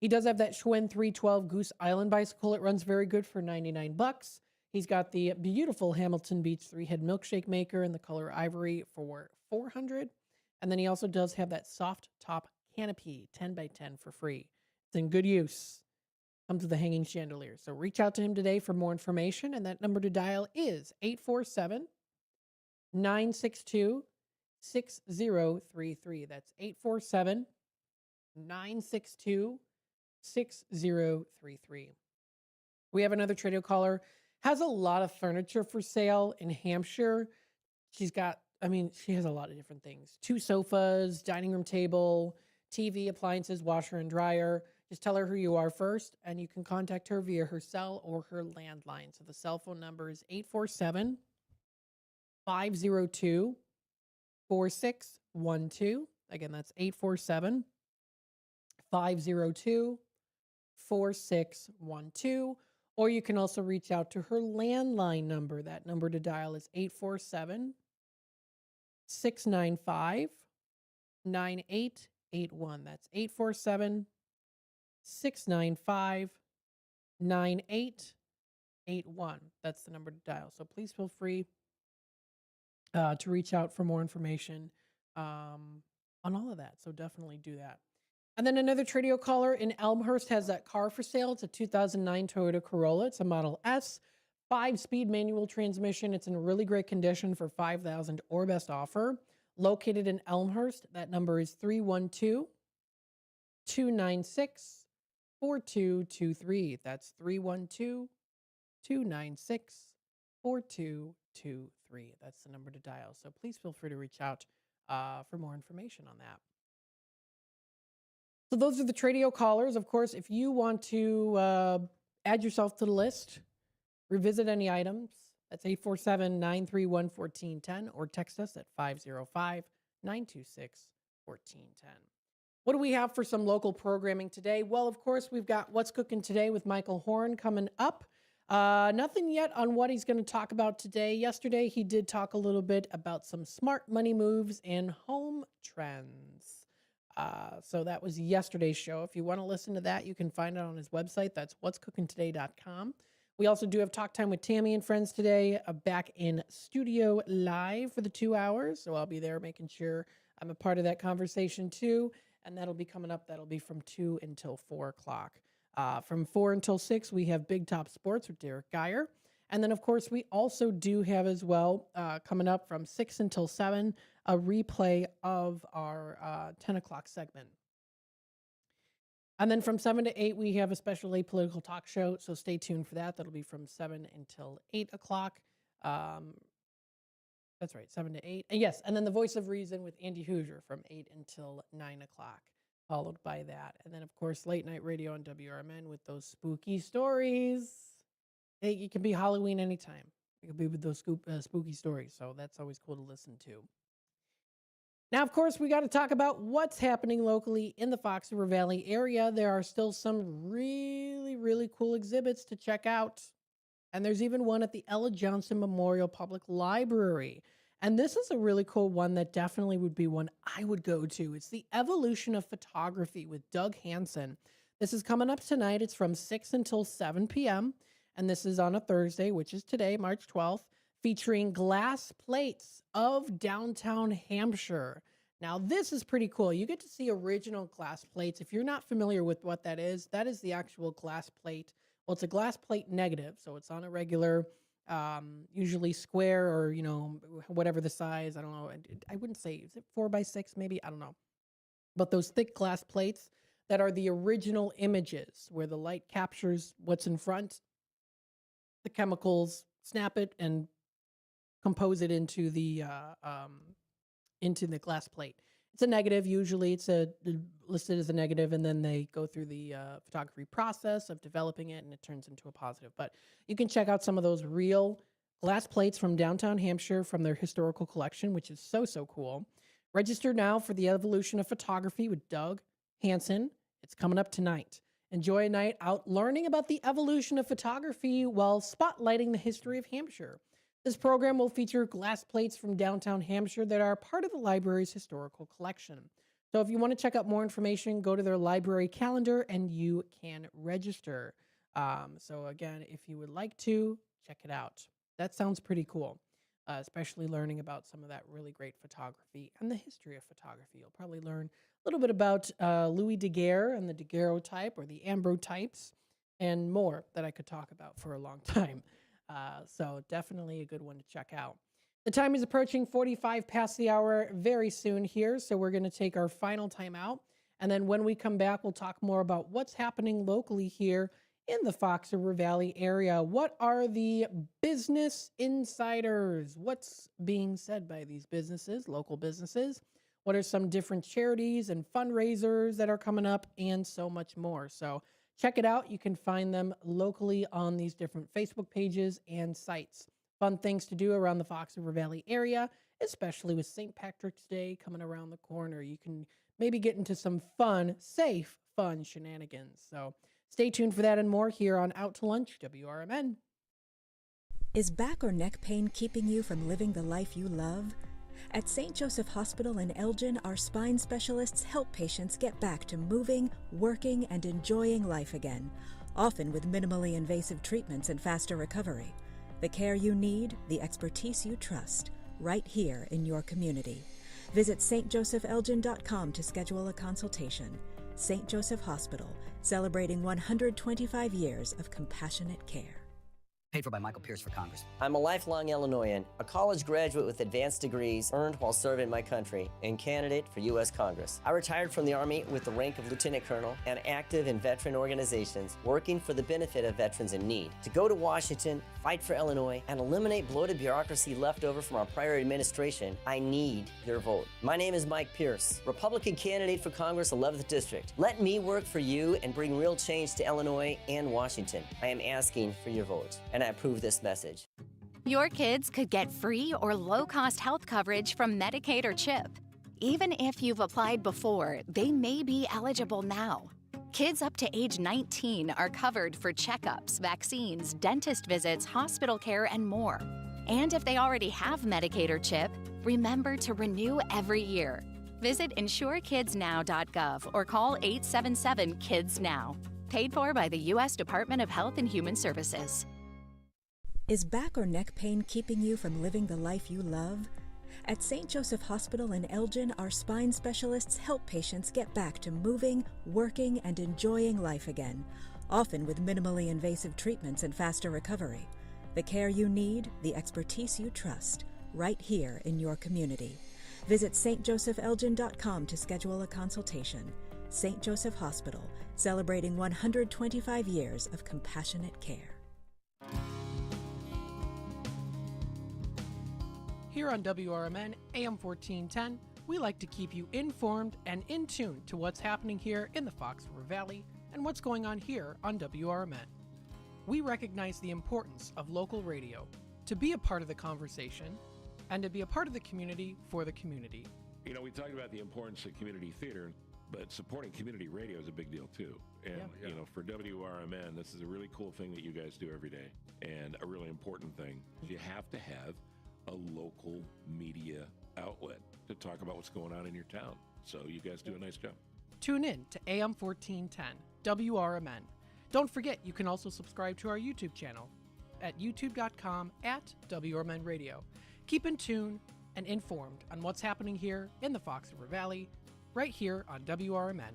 He does have that Schwinn 312 Goose Island bicycle. It runs very good for $99. He's got the beautiful Hamilton Beach 3-head milkshake maker in the color ivory for $400. And then he also does have that soft top canopy 10x10 for free. It's in good use. Comes with a hanging chandelier. So reach out to him today for more information. And that number to dial is 847-962-6033. That's 847-962-6033. We have another Tradio caller. Has a lot of furniture for sale in Hampshire. She has a lot of different things. 2 sofas, dining room table, TV, appliances, washer, and dryer. Just tell her who you are first, and you can contact her via her cell or her landline. So the cell phone number is 847 502 4612. Again, that's 847 502 4612. Or you can also reach out to her landline number. That number to dial is 847 695 9881. That's 847 695 9881. That's the number to dial. So please feel free to reach out for more information on all of that. So definitely do that. And then another Tradio caller in Elmhurst has that car for sale. It's a 2009 Toyota Corolla. It's a Model S, 5-speed manual transmission. It's in really great condition for $5,000 or best offer. Located in Elmhurst. That number is 312-296-4223. That's 312-296-4223. That's the number to dial. So please feel free to reach out for more information on that. So those are the Tradio callers. Of course, if you want to add yourself to the list, revisit any items, that's 847-931-1410, or text us at 505-926-1410. What do we have for some local programming today? Well, of course, we've got What's Cooking Today with Michael Horn coming up. Nothing yet on what he's going to talk about today. Yesterday, he did talk a little bit about some smart money moves and home trends. So that was yesterday's show. If you want to listen to that, you can find it on his website. That's what'scookingtoday.com. We also do have Talk Time with Tammy and friends today, back in studio live for the 2 hours. So I'll be there making sure I'm a part of that conversation too. And that'll be coming up. That'll be from 2 until 4 o'clock. From 4 until 6, we have Big Top Sports with Derek Geyer. And then, of course, we also do have as well, coming up from 6 until 7, a replay of our 10 o'clock segment. And then from 7 to 8, we have a special apolitical talk show. So stay tuned for that. That'll be from 7 until 8 o'clock. That's right, 7 to 8. And yes, and then the Voice of Reason with Andy Hoosier from 8 until 9 o'clock, followed by that. And then, of course, late night radio on WRMN with those spooky stories. Hey, it can be Halloween anytime. It could be with those spooky stories. So that's always cool to listen to. Now, of course, we got to talk about what's happening locally in the Fox River Valley area. There are still some really, really cool exhibits to check out. And there's even one at the Ella Johnson Memorial Public Library. And this is a really cool one that definitely would be one I would go to. It's the Evolution of Photography with Doug Hansen. This is coming up tonight. It's from 6 until 7 p.m. And this is on a Thursday, which is today, March 12th, featuring glass plates of downtown Hampshire. Now, this is pretty cool. You get to see original glass plates. If you're not familiar with what that is the actual glass plate. Well, it's a glass plate negative, so it's on a regular, usually square or, whatever the size. I don't know. I wouldn't say, is it 4x6 maybe? I don't know. But those thick glass plates that are the original images where the light captures what's in front, the chemicals snap it and compose it into the glass plate. It's a negative. Usually it's listed as a negative, and then they go through the photography process of developing it, and it turns into a positive. But you can check out some of those real glass plates from downtown Hampshire from their historical collection, which is so, so cool. Register now for the Evolution of Photography with Doug Hansen. It's coming up tonight. Enjoy a night out learning about the evolution of photography while spotlighting the history of Hampshire. This program will feature glass plates from downtown Hampshire that are part of the library's historical collection. So if you want to check out more information, go to their library calendar and you can register. So again, if you would like to, check it out. That sounds pretty cool, especially learning about some of that really great photography and the history of photography. You'll probably learn a little bit about Louis Daguerre and the daguerreotype or the ambrotypes and more that I could talk about for a long time. So definitely a good one to check out. The time is approaching 45 past the hour very soon here, so we're going to take our final time out. And then when we come back, we'll talk more about what's happening locally here in the Fox River Valley area. What are the business insiders? What's being said by these businesses, local businesses? what are some different charities and fundraisers that are coming up, and so much more. So check it out. You can find them locally on these different Facebook pages and sites. Fun things to do around the Fox River Valley area, especially with St. Patrick's Day coming around the corner. You can maybe get into some fun, safe, fun shenanigans. So stay tuned for that and more here on Out to Lunch, WRMN. Is back or neck pain keeping you from living the life you love? At St. Joseph Hospital in Elgin, our spine specialists help patients get back to moving, working, and enjoying life again, often with minimally invasive treatments and faster recovery. The care you need, the expertise you trust, right here in your community. Visit stjosephelgin.com to schedule a consultation. St. Joseph Hospital, celebrating 125 years of compassionate care. Paid for by Michael Pierce for Congress. I'm a lifelong Illinoisan, a college graduate with advanced degrees earned while serving my country, and candidate for U.S. Congress. I retired from the Army with the rank of Lieutenant Colonel and active in veteran organizations working for the benefit of veterans in need. To go to Washington, fight for Illinois, and eliminate bloated bureaucracy left over from our prior administration, I need your vote. My name is Mike Pierce, Republican candidate for Congress 11th District. Let me work for you and bring real change to Illinois and Washington. I am asking for your vote, and I approve this message. Your kids could get free or low-cost health coverage from Medicaid or CHIP. Even if you've applied before, they may be eligible now. Kids up to age 19 are covered for checkups, vaccines, dentist visits, hospital care, and more. And if they already have Medicaid or CHIP, remember to renew every year. Visit insurekidsnow.gov or call 877-KIDS-NOW. Paid for by the U.S. Department of Health and Human Services. Is back or neck pain keeping you from living the life you love? At St. Joseph Hospital in Elgin, our spine specialists help patients get back to moving, working, and enjoying life again, often with minimally invasive treatments and faster recovery. The care you need, the expertise you trust, right here in your community. Visit stjosephelgin.com to schedule a consultation. St. Joseph Hospital, celebrating 125 years of compassionate care. Here on WRMN AM 1410, we like to keep you informed and in tune to what's happening here in the Fox River Valley and what's going on here on WRMN. We recognize the importance of local radio to be a part of the conversation and to be a part of the community for the community. You know, we talked about the importance of community theater, but supporting community radio is a big deal too. And, you know, for WRMN, this is a really cool thing that you guys do every day, and a really important thing. You have to have a local media outlet to talk about what's going on in your town. So you guys do a nice job. Tune in to AM 1410, WRMN. Don't forget, you can also subscribe to our YouTube channel at youtube.com/WRMN Radio. Keep in tune and informed on what's happening here in the Fox River Valley, right here on WRMN.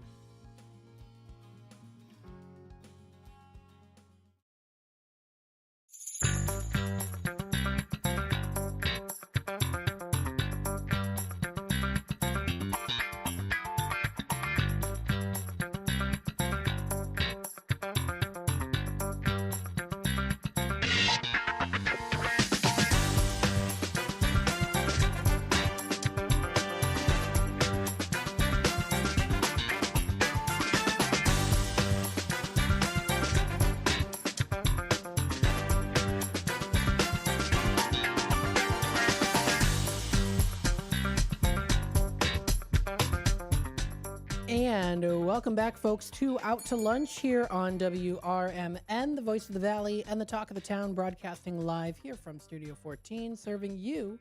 And welcome back, folks, to Out to Lunch here on WRMN, the voice of the Valley and the talk of the town, broadcasting live here from Studio 14, serving you,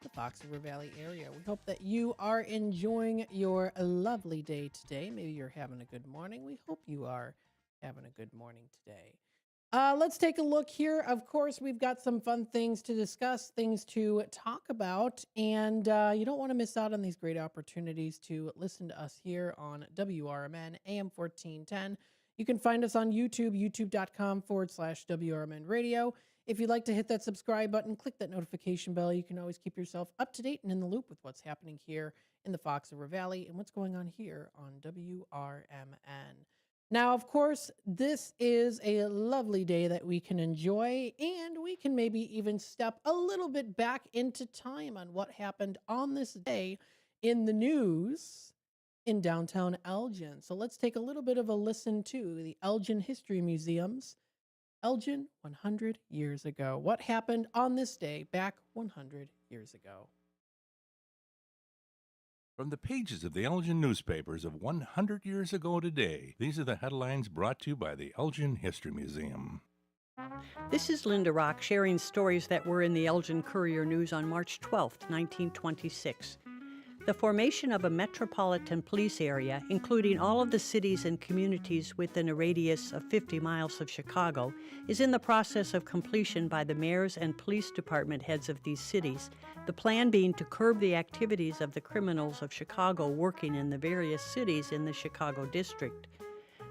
the Fox River Valley area. We hope that you are enjoying your lovely day today. Maybe you're having a good morning. We hope you are having a good morning today. Let's take a look here. Of course, we've got some fun things to discuss, things to talk about, and you don't want to miss out on these great opportunities to listen to us here on WRMN AM 1410. You can find us on YouTube, youtube.com/WRMN Radio. If you'd like to hit that subscribe button, click that notification bell. You can always keep yourself up to date and in the loop with what's happening here in the Fox River Valley and what's going on here on WRMN. Now, of course, this is a lovely day that we can enjoy, and we can maybe even step a little bit back into time on what happened on this day in the news in downtown Elgin. So let's take a little bit of a listen to the Elgin History Museum's Elgin 100 Years Ago. What happened on this day back 100 years ago? From the pages of the Elgin newspapers of 100 years ago today, these are the headlines brought to you by the Elgin History Museum. This is Linda Rock sharing stories that were in the Elgin Courier News on March 12, 1926. The formation of a metropolitan police area, including all of the cities and communities within a radius of 50 miles of Chicago, is in the process of completion by the mayors and police department heads of these cities, the plan being to curb the activities of the criminals of Chicago working in the various cities in the Chicago district.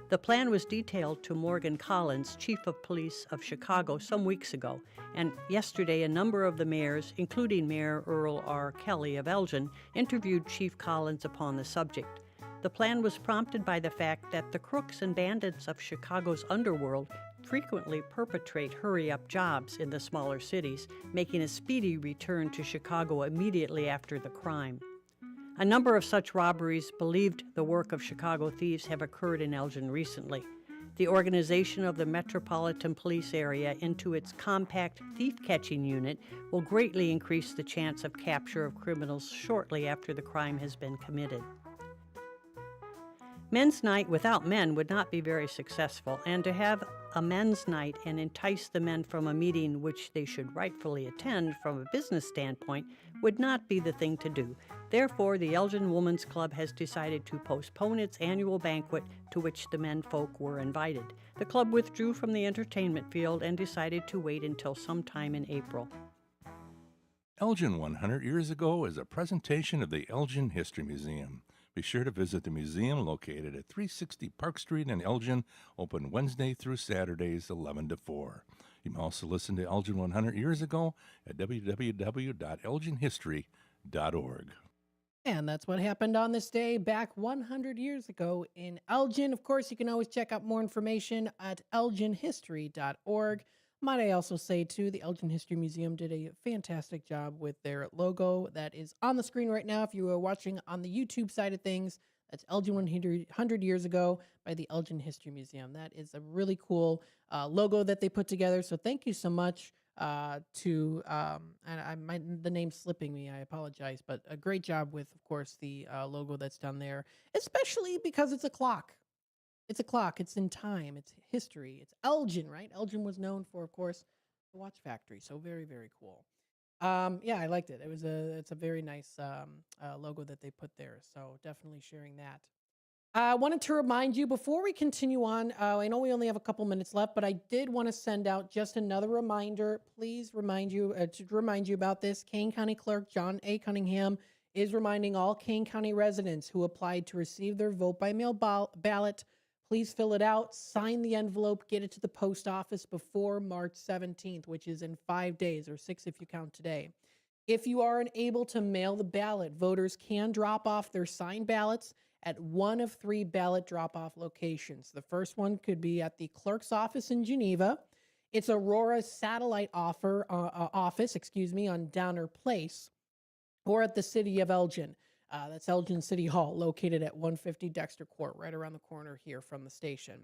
The plan was detailed to Morgan Collins, Chief of Police of Chicago, some weeks ago, and yesterday a number of the mayors, including Mayor Earl R. Kelly of Elgin, interviewed Chief Collins upon the subject. The plan was prompted by the fact that the crooks and bandits of Chicago's underworld frequently perpetrate hurry-up jobs in the smaller cities, making a speedy return to Chicago immediately after the crime. A number of such robberies believed the work of Chicago thieves have occurred in Elgin recently. The organization of the Metropolitan Police area into its compact thief-catching unit will greatly increase the chance of capture of criminals shortly after the crime has been committed. Men's night without men would not be very successful, and to have a men's night and entice the men from a meeting which they should rightfully attend from a business standpoint would not be the thing to do. Therefore, the Elgin Women's Club has decided to postpone its annual banquet to which the menfolk were invited. The club withdrew from the entertainment field and decided to wait until sometime in April. Elgin 100 Years Ago is a presentation of the Elgin History Museum. Be sure to visit the museum located at 360 Park Street in Elgin, open Wednesday through Saturdays 11 to 4. You can also listen to Elgin 100 Years Ago at www.elginhistory.org. And that's what happened on this day back 100 years ago in Elgin. Of course, you can always check out more information at elginhistory.org. Might I also say, too, the Elgin History Museum did a fantastic job with their logo that is on the screen right now. If you are watching on the YouTube side of things, that's Elgin 100 Years Ago by the Elgin History Museum. That is a really cool logo that they put together. So thank you so much the name's slipping me, I apologize, but a great job with, of course, the logo that's done there, especially because it's a clock. It's a clock. It's in time. It's history. It's Elgin, right? Elgin was known for, of course, the watch factory. So very, very cool. Yeah, I liked it. It's a very nice logo that they put there. So definitely sharing that. I wanted to remind you before we continue on, I know we only have a couple minutes left, but I did want to send out just another reminder. Please to remind you about this. Kane County Clerk John A. Cunningham is reminding all Kane County residents who applied to receive their vote by mail ballot, please fill it out, sign the envelope, get it to the post office before March 17th, which is in 5 days, or 6 if you count today. If you are unable to mail the ballot, voters can drop off their signed ballots at one of 3 ballot drop-off locations. The first one could be at the clerk's office in Geneva. It's Aurora's satellite office on Downer Place, or at the city of Elgin. That's Elgin City Hall, located at 150 Dexter Court, right around the corner here from the station.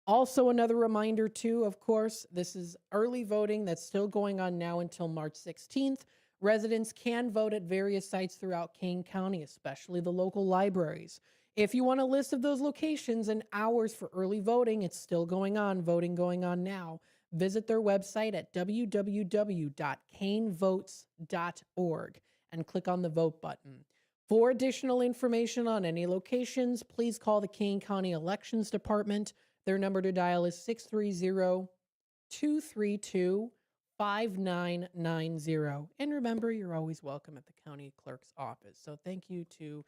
Also, another reminder, too, of course, this is early voting that's still going on now until March 16th. Residents can vote at various sites throughout Kane County, especially the local libraries. If you want a list of those locations and hours for early voting, it's still going on, voting going on now. Visit their website at www.kanevotes.org and click on the vote button. For additional information on any locations, please call the Kane County Elections Department. Their number to dial is 630-232-5990. And remember, you're always welcome at the county clerk's office. So thank you to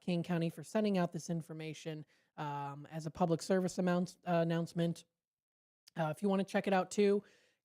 Kane County for sending out this information as a public service announcement. If you want to check it out too,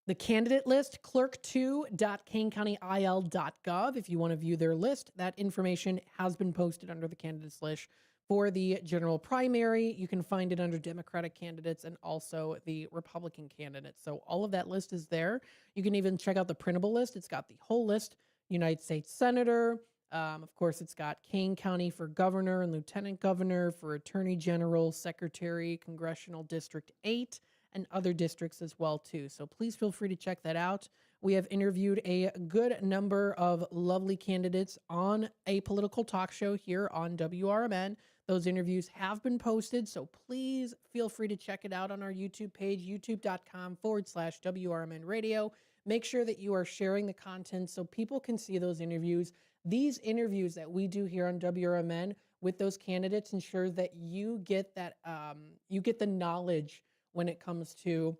the candidate list, clerk2.kanecountyil.gov. If you want to view their list, that information has been posted under the candidates list for the general primary. You can find it under Democratic candidates and also the Republican candidates. So all of that list is there. You can even check out the printable list. It's got the whole list: United States Senator, Of course, it's got Kane County for governor and lieutenant governor, for attorney general, secretary, congressional district 8, and other districts as well, too. So please feel free to check that out. We have interviewed a good number of lovely candidates on a political talk show here on WRMN. Those interviews have been posted, so please feel free to check it out on our YouTube page, youtube.com/WRMN radio. Make sure that you are sharing the content so people can see those interviews. These interviews that we do here on WRMN with those candidates ensures that you get that you get the knowledge when it comes to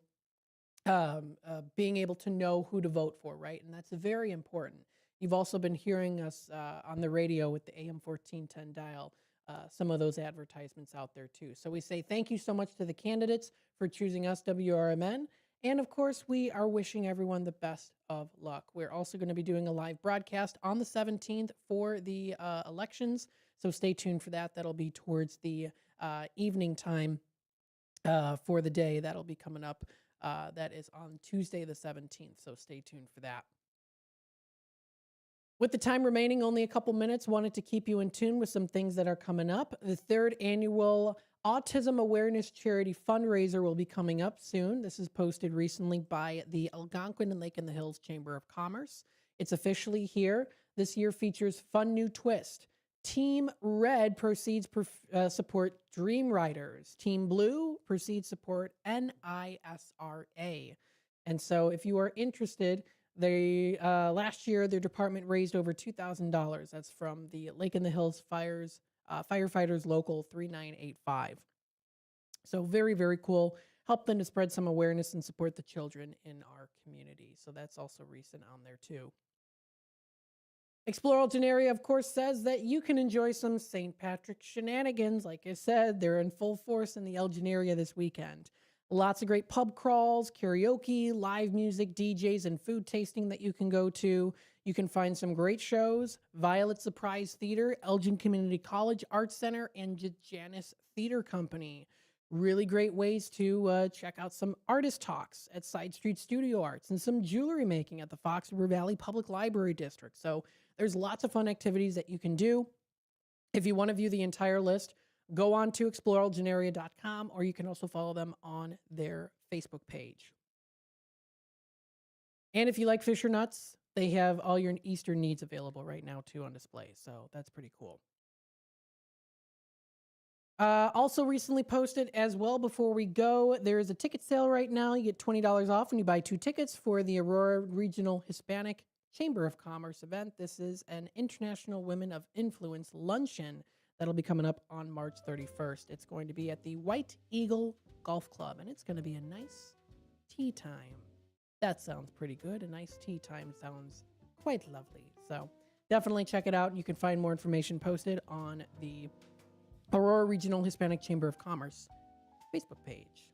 being able to know who to vote for, right? And that's very important. You've also been hearing us on the radio with the AM 1410 dial, some of those advertisements out there too. So we say thank you so much to the candidates for choosing us, WRMN. And of course, we are wishing everyone the best of luck. We're also going to be doing a live broadcast on the 17th for the elections. So stay tuned for that. That'll be towards the evening time for the day. That'll be coming up. That is on Tuesday the 17th. So stay tuned for that. With the time remaining, only a couple minutes, wanted to keep you in tune with some things that are coming up. The 3rd annual Autism Awareness Charity Fundraiser will be coming up soon. This is posted recently by the Algonquin and Lake in the Hills Chamber of Commerce. It's officially here. This year features fun new twist. Team Red proceeds support Dream Riders. Team Blue proceeds support NISRA. And so if you are interested, they last year their department raised over $2,000. That's from the Lake in the Hills Firefighters Local 3985. So very, very cool. Help them to spread some awareness and support the children in our community. So that's also recent on there too. Explore Elgin area, of course, says that you can enjoy some St. Patrick's shenanigans. Like I said, they're in full force in the Elgin area this weekend. Lots of great pub crawls, karaoke, live music, DJs, and food tasting that you can go to. You can find some great shows, Violet Surprise Theater, Elgin Community College Arts Center, and Janus Theater Company. Really great ways to check out some artist talks at Side Street Studio Arts and some jewelry making at the Fox River Valley Public Library District. So there's lots of fun activities that you can do. If you want to view the entire list, go on to exploreelginarea.com, or you can also follow them on their Facebook page. And if you like Fisher Nuts, they have all your Easter needs available right now too on display. So that's pretty cool. Also recently posted as well before we go, there is a ticket sale right now. You get $20 off when you buy 2 tickets for the Aurora Regional Hispanic Chamber of Commerce event. This is an International Women of Influence luncheon that'll be coming up on March 31st. It's going to be at the White Eagle Golf Club, and it's going to be a nice tea time. That sounds pretty good. A nice tea time sounds quite lovely. So definitely check it out. You can find more information posted on the Aurora Regional Hispanic Chamber of Commerce Facebook page.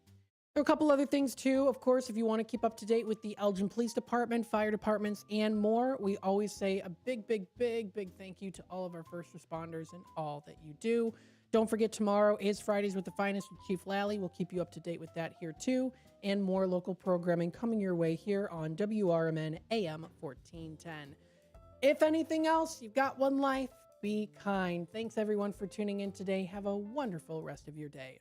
There are a couple other things too. Of course, if you want to keep up to date with the Elgin Police Department, fire departments, and more, we always say a big, big, big, big thank you to all of our first responders and all that you do. Don't forget, tomorrow is Fridays with the Finest with Chief Lally. We'll keep you up to date with that here too, and more local programming coming your way here on WRMN AM 1410. If anything else, you've got one life. Be kind. Thanks everyone for tuning in today. Have a wonderful rest of your day.